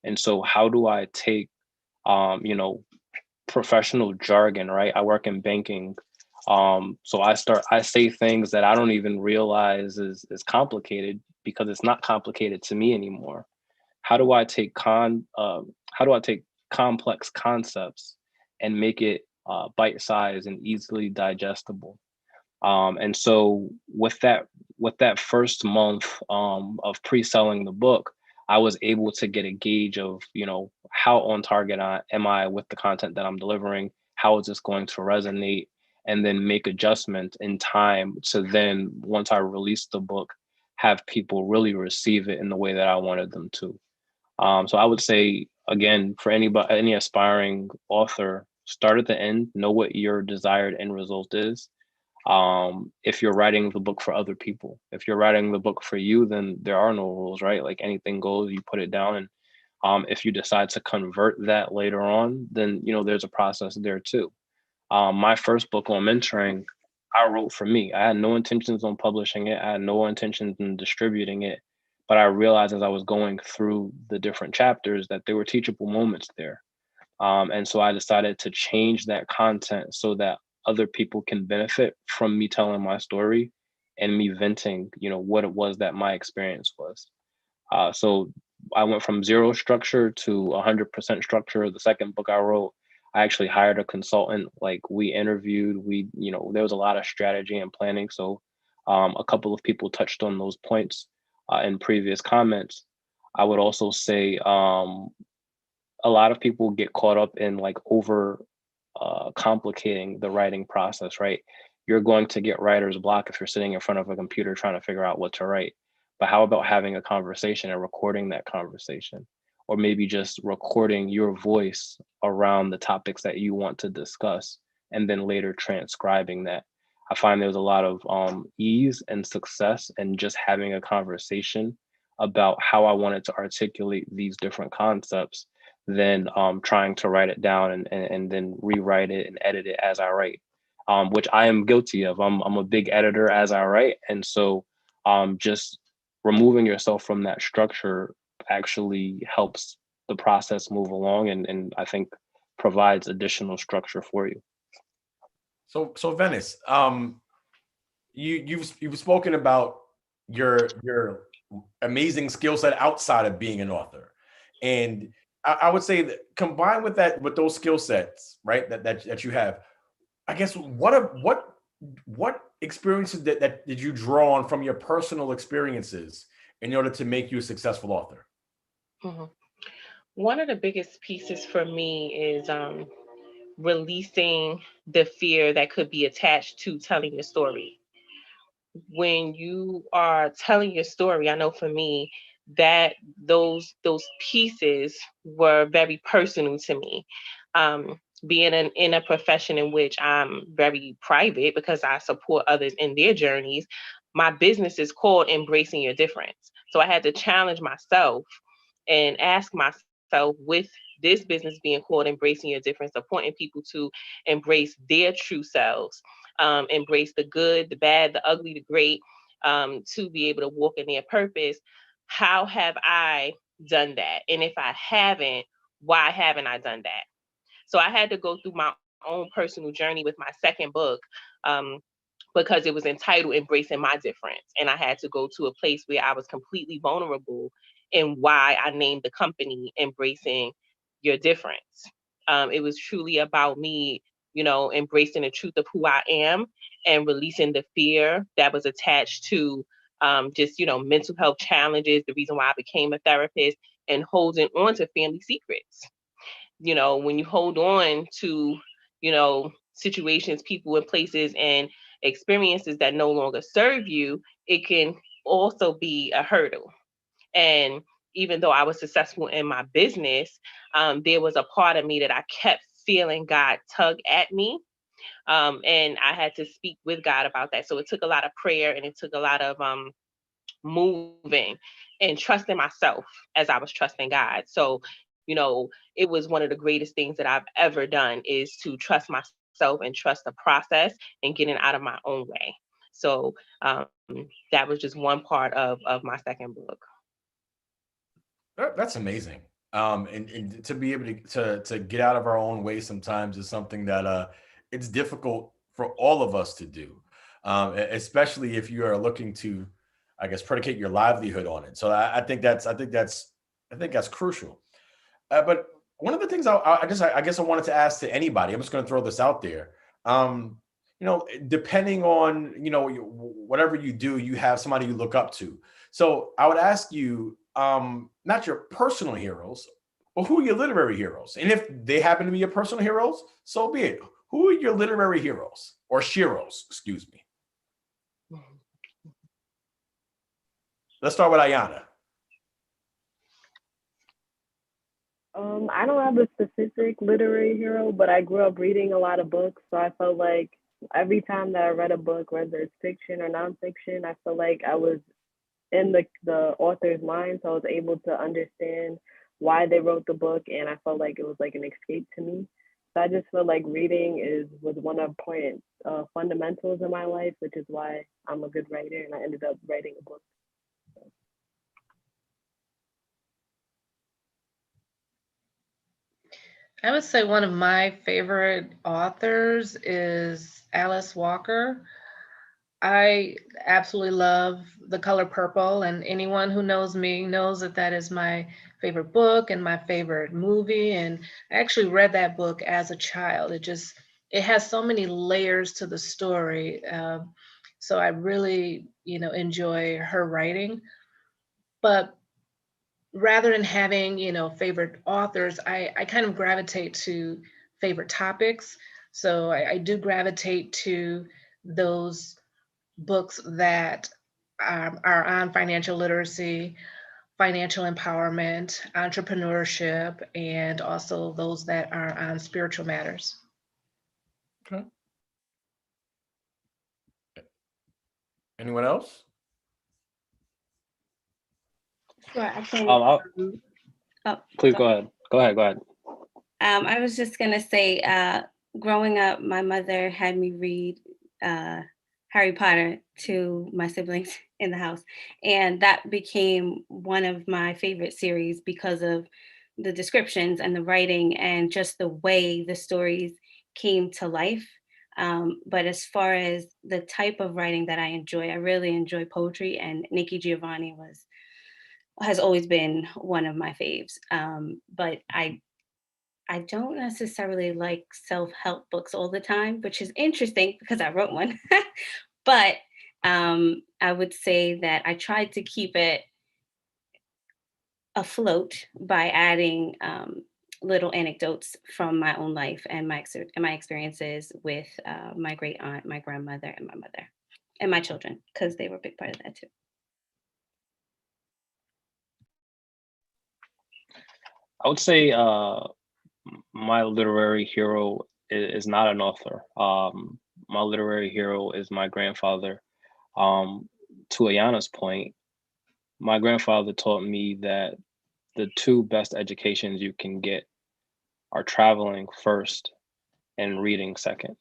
And so how do I take, professional jargon, right? I work in banking. So I say things that I don't even realize is complicated because it's not complicated to me anymore. How do I take complex concepts and make it bite-sized and easily digestible. And so with that first month of pre-selling the book, I was able to get a gauge of, how on target am I with the content that I'm delivering? How is this going to resonate? And then make adjustments in time to then, once I release the book, have people really receive it in the way that I wanted them to. So I would say, again, for any aspiring author, start at the end, know what your desired end result is. If you're writing the book for other people, if you're writing the book for you, then there are no rules, right? Like anything goes, you put it down. And if you decide to convert that later on, then, there's a process there too. My first book on mentoring, I wrote for me. I had no intentions on publishing it. I had no intentions in distributing it. But I realized as I was going through the different chapters that there were teachable moments there. And so I decided to change that content so that other people can benefit from me telling my story and me venting, what it was that my experience was. So I went from zero structure to 100% structure. The second book I wrote, I actually hired a consultant. Like we interviewed, there was a lot of strategy and planning. So a couple of people touched on those points in previous comments. I would also say a lot of people get caught up in like over complicating the writing process, right? You're going to get writer's block if you're sitting in front of a computer trying to figure out what to write. But how about having a conversation and recording that conversation? Or maybe just recording your voice around the topics that you want to discuss and then later transcribing that. I find there's a lot of ease and success in just having a conversation about how I wanted to articulate these different concepts than trying to write it down and then rewrite it and edit it as I write, which I am guilty of. I'm a big editor as I write. And so just removing yourself from that structure actually helps the process move along and I think provides additional structure for you. So Venice, you've spoken about your amazing skill set outside of being an author, and I would say that combined with that, with those skill sets, right, that you have, I guess what experiences that did you draw on from your personal experiences in order to make you a successful author? Mhm. One of the biggest pieces for me is releasing the fear that could be attached to telling your story. When you are telling your story, I know for me that those pieces were very personal to me. Being in a profession in which I'm very private because I support others in their journeys, my business is called Embracing Your Difference. So I had to challenge myself and ask myself, with this business being called Embracing Your Difference, appointing people to embrace their true selves, embrace the good, the bad, the ugly, the great, to be able to walk in their purpose. How have I done that? And if I haven't, why haven't I done that? So I had to go through my own personal journey with my second book, because it was entitled Embracing My Difference. And I had to go to a place where I was completely vulnerable in why I named the company Embracing Your Difference. It was truly about me, embracing the truth of who I am and releasing the fear that was attached to just, mental health challenges, the reason why I became a therapist, and holding on to family secrets. When you hold on to, situations, people, and places and experiences that no longer serve you, it can also be a hurdle. And even though I was successful in my business, there was a part of me that I kept feeling God tug at me. And I had to speak with God about that. So it took a lot of prayer and it took a lot of moving and trusting myself as I was trusting God. So, it was one of the greatest things that I've ever done, is to trust myself and trust the process and getting out of my own way. So that was just one part of my second book. That's amazing. And to be able to get out of our own way sometimes is something that it's difficult for all of us to do, especially if you are looking to, I guess, predicate your livelihood on it. So I think that's crucial. But one of the things I guess I wanted to ask to anybody, I'm just going to throw this out there. Depending on, whatever you do, you have somebody you look up to. So I would ask you, not your personal heroes, but who are your literary heroes? And if they happen to be your personal heroes, so be it. Who are your literary heroes or sheroes, excuse me? Let's start with Ayanna. I don't have a specific literary hero, but I grew up reading a lot of books. So I felt like every time that I read a book, whether it's fiction or nonfiction, I felt like I was in the author's mind. So I was able to understand why they wrote the book. And I felt like it was like an escape to me. So I just feel like reading was one of the important fundamentals in my life, which is why I'm a good writer. And I ended up writing a book. I would say one of my favorite authors is Alice Walker. I absolutely love The Color Purple, and anyone who knows me knows that that is my favorite book and my favorite movie. And I actually read that book as a child. It has so many layers to the story. So I really, enjoy her writing. But rather than having, favorite authors, I kind of gravitate to favorite topics. So I do gravitate to those books that are on financial literacy, financial empowerment, entrepreneurship, and also those that are on spiritual matters. Okay. Anyone else? Sure, I can. Please go ahead. Go ahead. I was just gonna say, growing up, my mother had me read Harry Potter to my siblings in the house, and that became one of my favorite series because of the descriptions and the writing and just the way the stories came to life. But as far as the type of writing that I enjoy, I really enjoy poetry, and Nikki Giovanni has always been one of my faves. But I don't necessarily like self-help books all the time, which is interesting because I wrote one. But I would say that I tried to keep it afloat by adding little anecdotes from my own life and my experiences with my great aunt, my grandmother, and my mother, and my children, because they were a big part of that too. I would say my literary hero is not an author. My literary hero is my grandfather. To Ayanna's point, my grandfather taught me that the two best educations you can get are traveling first and reading second.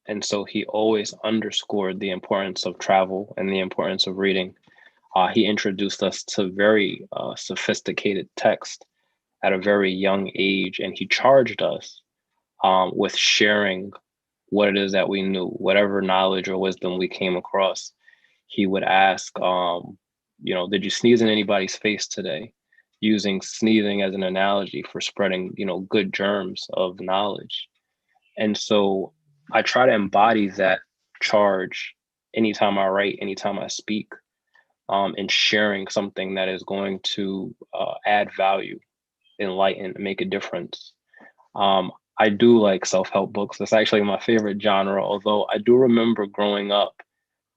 And so he always underscored the importance of travel and the importance of reading. He introduced us to very sophisticated text at a very young age, and he charged us with sharing what it is that we knew, whatever knowledge or wisdom we came across. He would ask, did you sneeze in anybody's face today? Using sneezing as an analogy for spreading, good germs of knowledge. And so I try to embody that charge anytime I write, anytime I speak, and sharing something that is going to add value, enlighten, make a difference. I do like self-help books. That's actually my favorite genre, although I do remember growing up,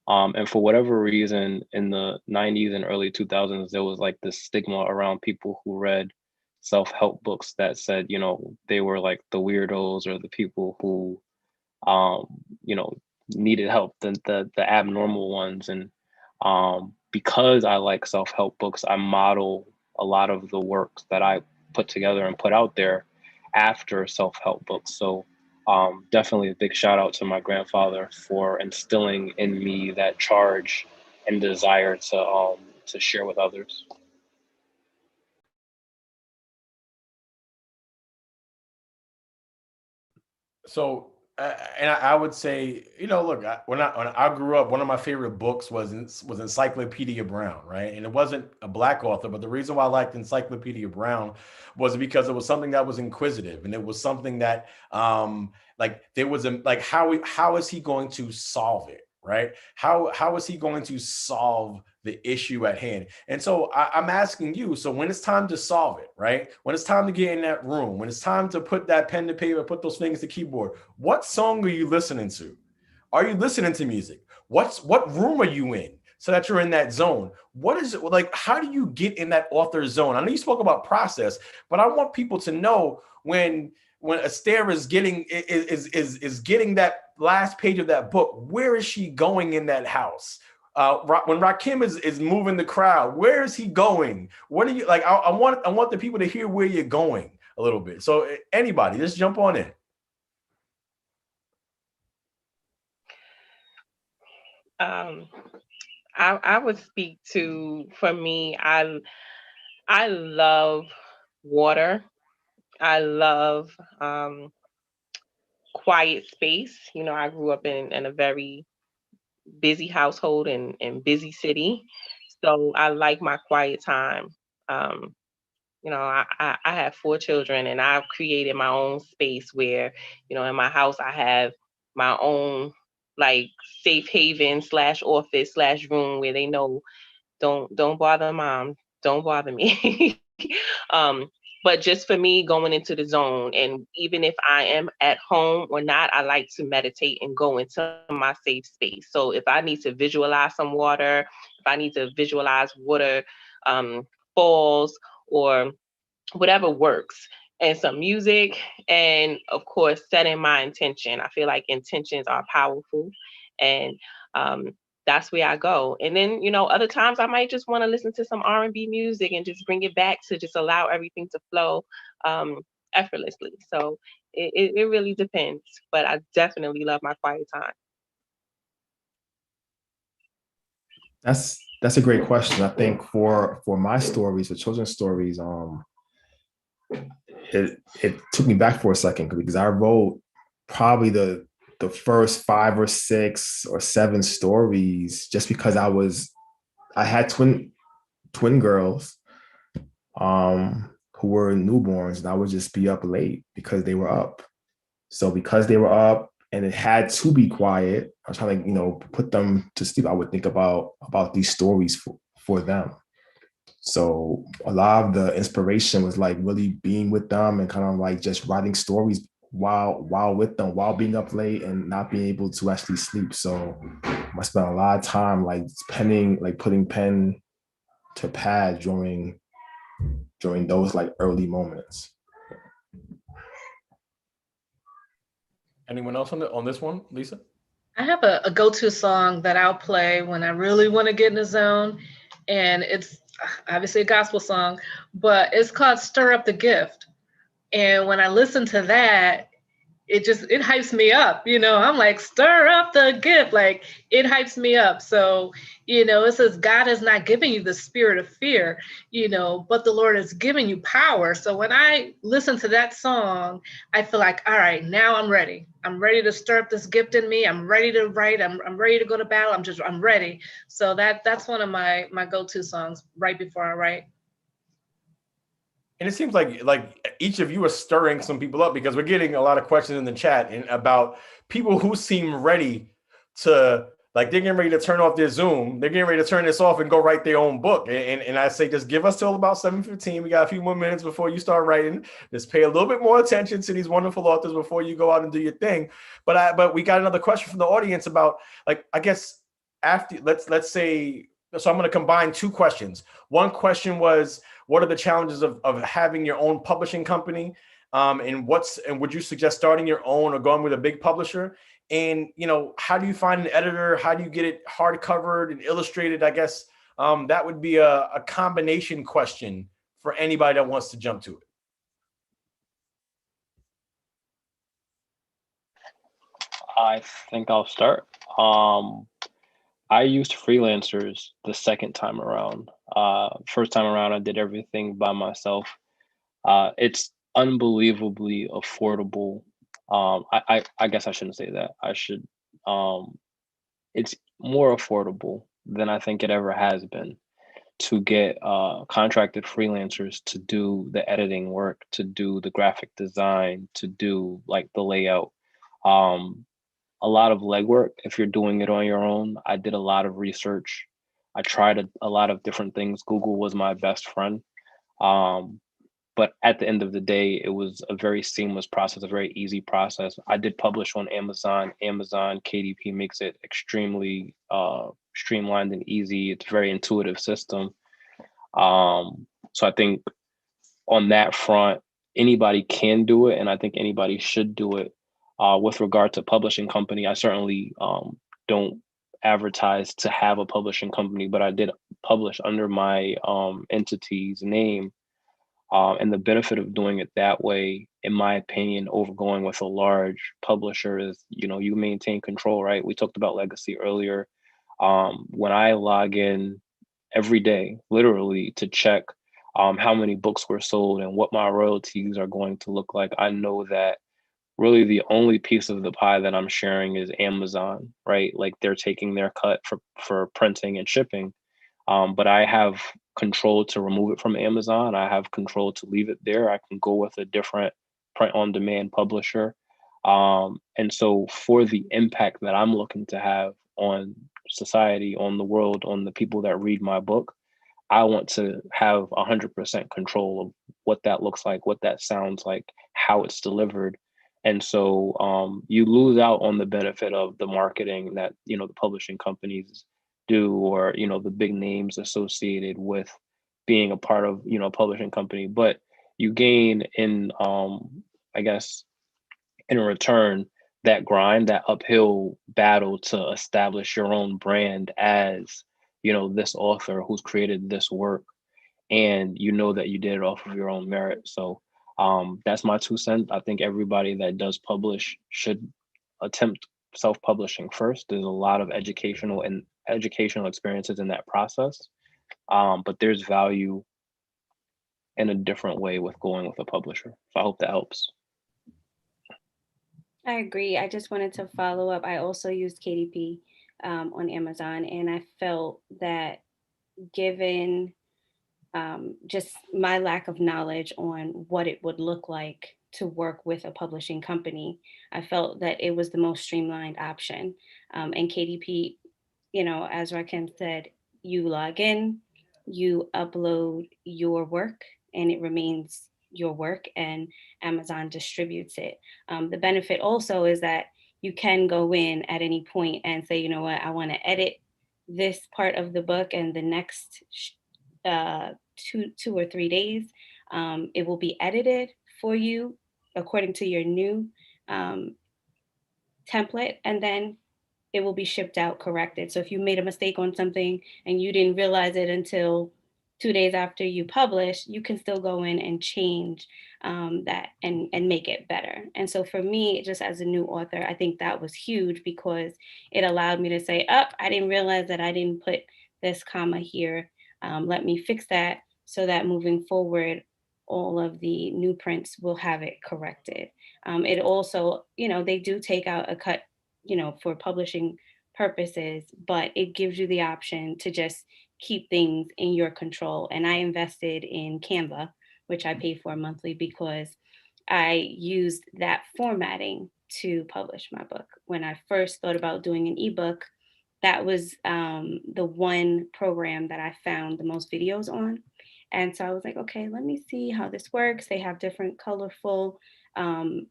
and for whatever reason, in the 90s and early 2000s, there was like this stigma around people who read self-help books that said, they were like the weirdos or the people who, needed help, the abnormal ones. And because I like self-help books, I model a lot of the works that I put together and put out there after self-help books. So definitely a big shout out to my grandfather for instilling in me that charge and desire to share with others. So And I would say, look, when I grew up, one of my favorite books was Encyclopedia Brown, right? And it wasn't a black author, but the reason why I liked Encyclopedia Brown was because it was something that was inquisitive, and it was something that, like, there was like, how is he going to solve it, right? How is he going to solve the issue at hand? And so I'm asking you, so when it's time to solve it, right? When it's time to get in that room, when it's time to put that pen to paper, put those fingers to keyboard, what song are you listening to? Are you listening to music? What room are you in so that you're in that zone? What is it like? How do you get in that author zone? I know you spoke about process, but I want people to know when Astaire is getting that last page of that book, where is she going in that house? When Raquem is moving the crowd, where is he going? What are you like? I want the people to hear where you're going a little bit. So anybody, just jump on in. I would speak to, for me, I love water. I love quiet space. I grew up in a very busy household and busy city. So I like my quiet time. Um, I have 4 children, and I've created my own space where, in my house, I have my own, like, safe haven slash office slash room where they know, don't bother mom, don't bother me. um, but just for me, going into the zone, and even if I am at home or not, I like to meditate and go into my safe space. So if I need to visualize some water, if I need to visualize water um, falls, or whatever works, and some music, and of course setting my intention. I feel like intentions are powerful, and um, that's where I go. And then, other times I might just want to listen to some R&B music and just bring it back to just allow everything to flow um, effortlessly. So it really depends, but I definitely love my quiet time. That's a great question. I think for my stories, for children's stories, it took me back for a second because I wrote probably the first 5 or 6 or 7 stories just because I had twin girls who were newborns, and I would just be up late because they were up. So because they were up and it had to be quiet, I was trying to, put them to sleep. I would think about these stories for them. So a lot of the inspiration was like really being with them and kind of like just writing stories while with them, while being up late and not being able to actually sleep. So I spent a lot of time like putting pen to pad during those like early moments. Anyone else on this one, Lisa? I have a go-to song that I'll play when I really want to get in the zone. And it's obviously a gospel song, but it's called Stir Up the Gift. And when I listen to that, it hypes me up. I'm like, stir up the gift. Like, it hypes me up. So, it says God has not given you the spirit of fear, but the Lord has given you power. So when I listen to that song, I feel like, all right, now I'm ready. I'm ready to stir up this gift in me. I'm ready to write. I'm ready to go to battle. I'm ready. So that's one of my go-to songs right before I write. And it seems like each of you are stirring some people up, because we're getting a lot of questions in the chat and about people who seem ready to, like, they're getting ready to turn off their Zoom. They're getting ready to turn this off and go write their own book. And I say, just give us till about 7:15. We got a few more minutes before you start writing. Just pay a little bit more attention to these wonderful authors before you go out and do your thing. But we got another question from the audience about, like, I guess after, let's say, so I'm going to combine 2 questions. One question was, what are the challenges of having your own publishing company? And would you suggest starting your own or going with a big publisher? And, how do you find an editor? How do you get it hardcovered and illustrated? I guess that would be a combination question for anybody that wants to jump to it. I think I'll start. I used freelancers the second time around. First time around, I did everything by myself. It's unbelievably affordable I guess I shouldn't say that. I should, it's more affordable than I think it ever has been to get contracted freelancers to do the editing work, to do the graphic design, to do like the layout. Um, a lot of legwork if you're doing it on your own. I did a lot of research. I tried a lot of different things. Google was my best friend. Um, but at the end of the day, it was a very seamless process, a very easy process. I did publish on Amazon. Amazon KDP makes it extremely streamlined and easy. It's a very intuitive system. So I think on that front, anybody can do it, and I think anybody should do it. With regard to publishing company, I certainly don't advertise to have a publishing company, but I did publish under my entity's name. And the benefit of doing it that way, in my opinion, over going with a large publisher is, you maintain control, right? We talked about legacy earlier. When I log in every day, literally, to check how many books were sold and what my royalties are going to look like, I know that really the only piece of the pie that I'm sharing is Amazon, right? Like they're taking their cut for printing and shipping. But I have control to remove it from Amazon. I have control to leave it there. I can go with a different print on demand publisher. And so for the impact that I'm looking to have on society, on the world, on the people that read my book, I want to have 100% control of what that looks like, what that sounds like, how it's delivered. And so you lose out on the benefit of the marketing that, the publishing companies do, or, the big names associated with being a part of, a publishing company. But you gain in, I guess, in return, that grind, that uphill battle to establish your own brand as, this author who's created this work, and you know that you did it off of your own merit. So that's my 2 cents. I think everybody that does publish should attempt self-publishing first. There's a lot of educational experiences in that process, but there's value in a different way with going with a publisher. So I hope that helps. I agree. I just wanted to follow up. I also used KDP on Amazon, and I felt that given just my lack of knowledge on what it would look like to work with a publishing company, I felt that it was the most streamlined option. And KDP, as Raquem said, you log in, you upload your work, and it remains your work, and Amazon distributes it. The benefit also is that you can go in at any point and say, you know what, I want to edit this part of the book, and the next 2 or 3 days, it will be edited for you according to your new template, and then it will be shipped out corrected. So if you made a mistake on something and you didn't realize it until 2 days after you publish, you can still go in and change that and make it better. And so for me, just as a new author, I think that was huge because it allowed me to say, I didn't realize that I didn't put this comma here. Let me fix that so that moving forward, all of the new prints will have it corrected. It also, they do take out a cut, for publishing purposes, but it gives you the option to just keep things in your control. And I invested in Canva, which I pay for monthly because I used that formatting to publish my book. When I first thought about doing an ebook, that was the one program that I found the most videos on. And so I was like, okay, let me see how this works. They have different colorful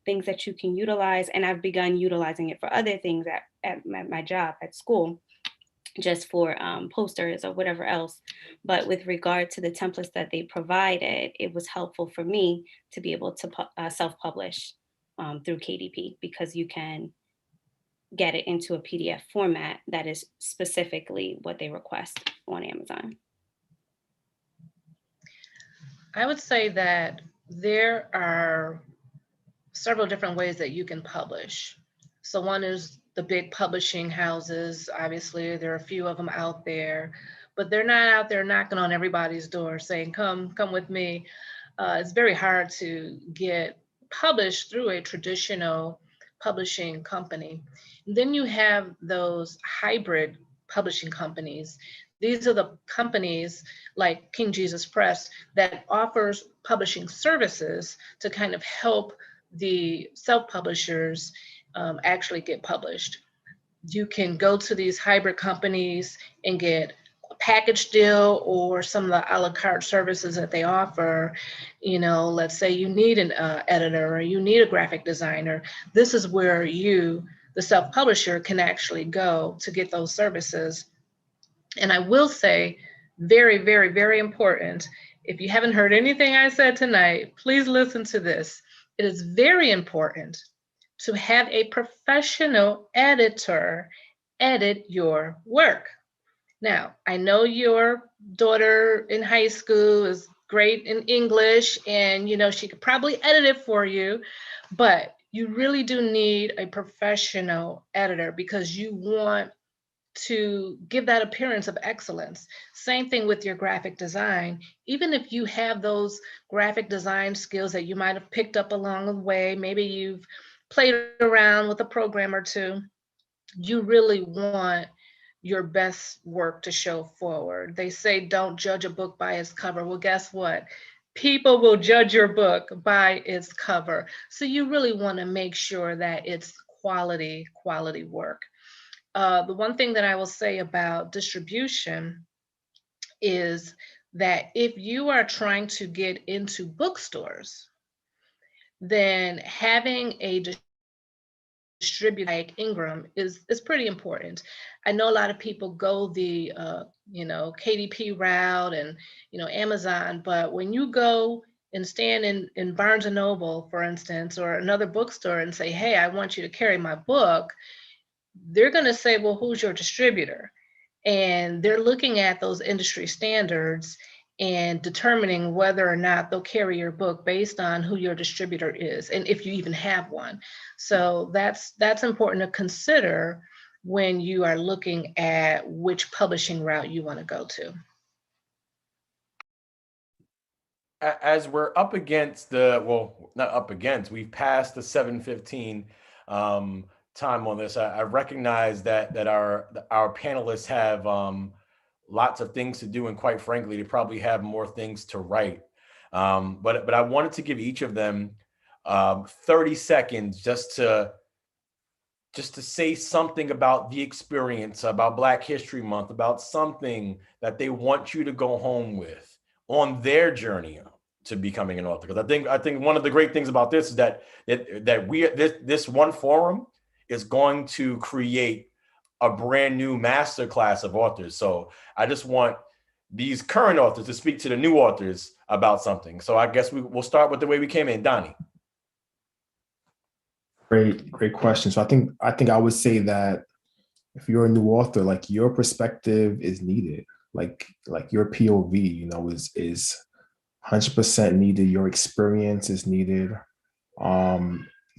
things that you can utilize. And I've begun utilizing it for other things at my job at school, just for posters or whatever else. But with regard to the templates that they provided, it was helpful for me to be able to self-publish through KDP because you can get it into a PDF format that is specifically what they request on Amazon. I would say that there are several different ways that you can publish. So one is the big publishing houses. Obviously, there are a few of them out there, but they're not out there knocking on everybody's door saying, come with me. It's very hard to get published through a traditional publishing company. Then you have those hybrid publishing companies. These are the companies like King Jesus Press that offers publishing services to kind of help the self-publishers actually get published. You can go to these hybrid companies and get a package deal or some of the a la carte services that they offer. You know, let's say you need an editor or you need a graphic designer. This is where you, the self-publisher, can actually go to get those services. And I will say, very, very, very important, if you haven't heard anything I said tonight, please listen to this. It is very important to have a professional editor edit your work. Now, I know your daughter in high school is great in English and you know she could probably edit it for you, but you really do need a professional editor because you want to give that appearance of excellence. Same thing with your graphic design. Even if you have those graphic design skills that you might have picked up along the way, maybe you've played around with a program or two, you really want your best work to show forward. They say don't judge a book by its cover. Well, guess what? People will judge your book by its cover. So you really want to make sure that it's quality work. The one thing that I will say about distribution is that if you are trying to get into bookstores, then having a distributor like Ingram is pretty important. I know a lot of people go the KDP route and Amazon, but when you go and stand in Barnes and Noble, for instance, or another bookstore and say, hey, I want you to carry my book, they're going to say, well, who's your distributor? And they're looking at those industry standards and determining whether or not they'll carry your book based on who your distributor is and if you even have one. So that's important to consider when you are looking at which publishing route you want to go to. As we're up against not up against, we've passed the 7:15 time on this. I recognize that our panelists have lots of things to do, and quite frankly, they probably have more things to write. But I wanted to give each of them 30 seconds just to say something about the experience, about Black History Month, about something that they want you to go home with on their journey to becoming an author. Because I think one of the great things about this is that this one forum is going to create a brand new masterclass of authors. So I just want these current authors to speak to the new authors about something. So I guess we'll start with the way we came in. Donnie. Great question. So I think I would say that if you're a new author, like your perspective is needed. Like your POV, is 100% needed. Your experience is needed.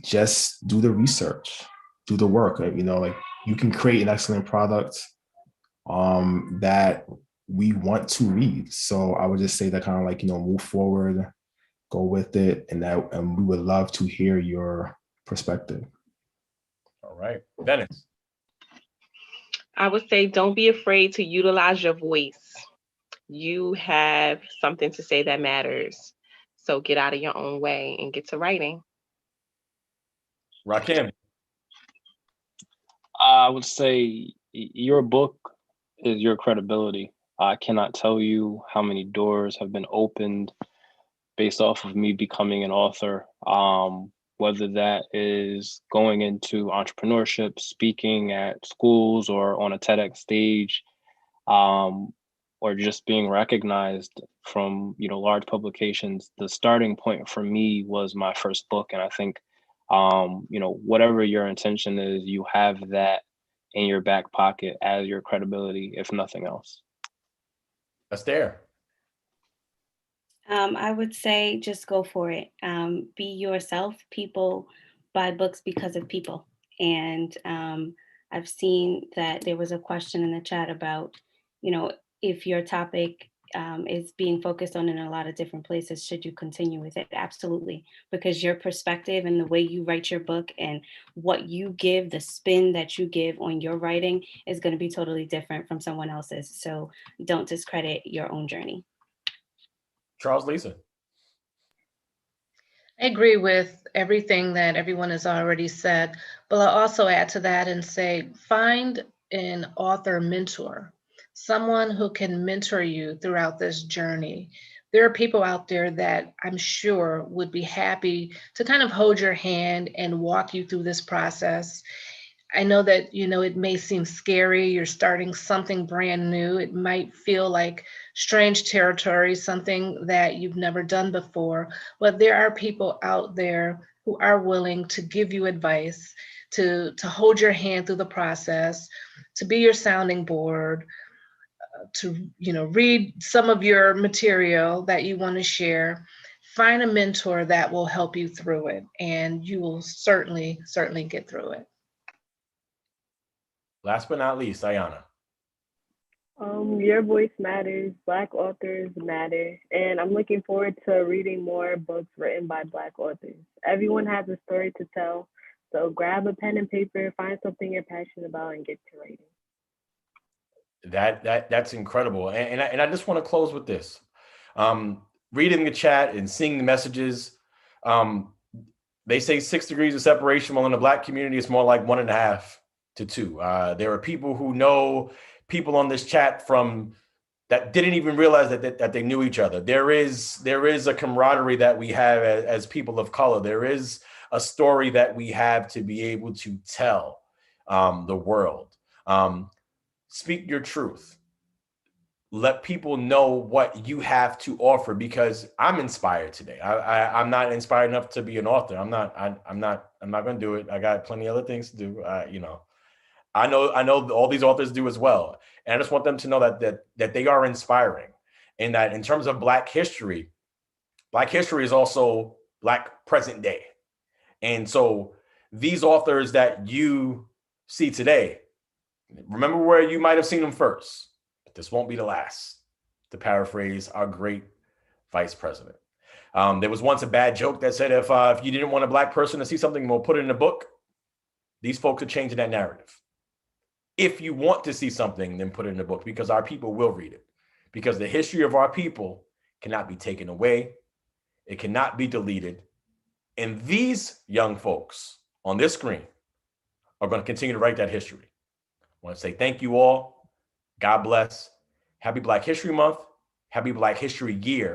Just do the research, do the work. Like you can create an excellent product that we want to read. So I would just say that kind of move forward, go with it, and we would love to hear your perspective. All right, Venice. I would say don't be afraid to utilize your voice. You have something to say that matters. So get out of your own way and get to writing. Raquem. I would say your book is your credibility. I cannot tell you how many doors have been opened based off of me becoming an author, whether that is going into entrepreneurship, speaking at schools or on a TEDx stage, or just being recognized from large publications. The starting point for me was my first book, and I think whatever your intention is, you have that in your back pocket as your credibility, if nothing else. That's there. I would say just go for it. Be yourself. People buy books because of people. And I've seen that there was a question in the chat about, if your topic is being focused on in a lot of different places. Should you continue with it? Absolutely. Because your perspective and the way you write your book and what you give, the spin that you give on your writing is going to be totally different from someone else's. So don't discredit your own journey. Charles, Lisa. I agree with everything that everyone has already said, but I'll also add to that and say, find an author mentor, someone who can mentor you throughout this journey. There are people out there that I'm sure would be happy to kind of hold your hand and walk you through this process. I know that, it may seem scary. You're starting something brand new. It might feel like strange territory, something that you've never done before. But there are people out there who are willing to give you advice, to hold your hand through the process, to be your sounding board, to, read some of your material that you want to share. Find a mentor that will help you through it, and you will certainly get through it. Last but not least, Ayanna. Your voice matters. Black authors matter. And I'm looking forward to reading more books written by Black authors. Everyone has a story to tell. So grab a pen and paper, find something you're passionate about, and get to writing. That's incredible. And I just want to close with this. Reading the chat and seeing the messages, they say 6 degrees of separation. Well, in the Black community, it's more like 1.5 to 2. There are people who know people on this chat from that didn't even realize that they knew each other. There is a camaraderie that we have as people of color. There is a story that we have to be able to tell the world. Speak your truth. Let people know what you have to offer, because I'm inspired today. I'm not inspired enough to be an author. I'm not going to do it. I got plenty of other things to do. I know all these authors do as well. And I just want them to know that they are inspiring, and that in terms of Black history is also Black present day. And so these authors that you see today, remember where you might have seen them first, but this won't be the last, to paraphrase our great vice president. There was once a bad joke that said, if you didn't want a Black person to see something, we'll put it in a book. These folks are changing that narrative. If you want to see something, then put it in a book, because our people will read it. Because the history of our people cannot be taken away. It cannot be deleted. And these young folks on this screen are going to continue to write that history. I want to say thank you all. God bless. Happy Black History Month. Happy Black History Year.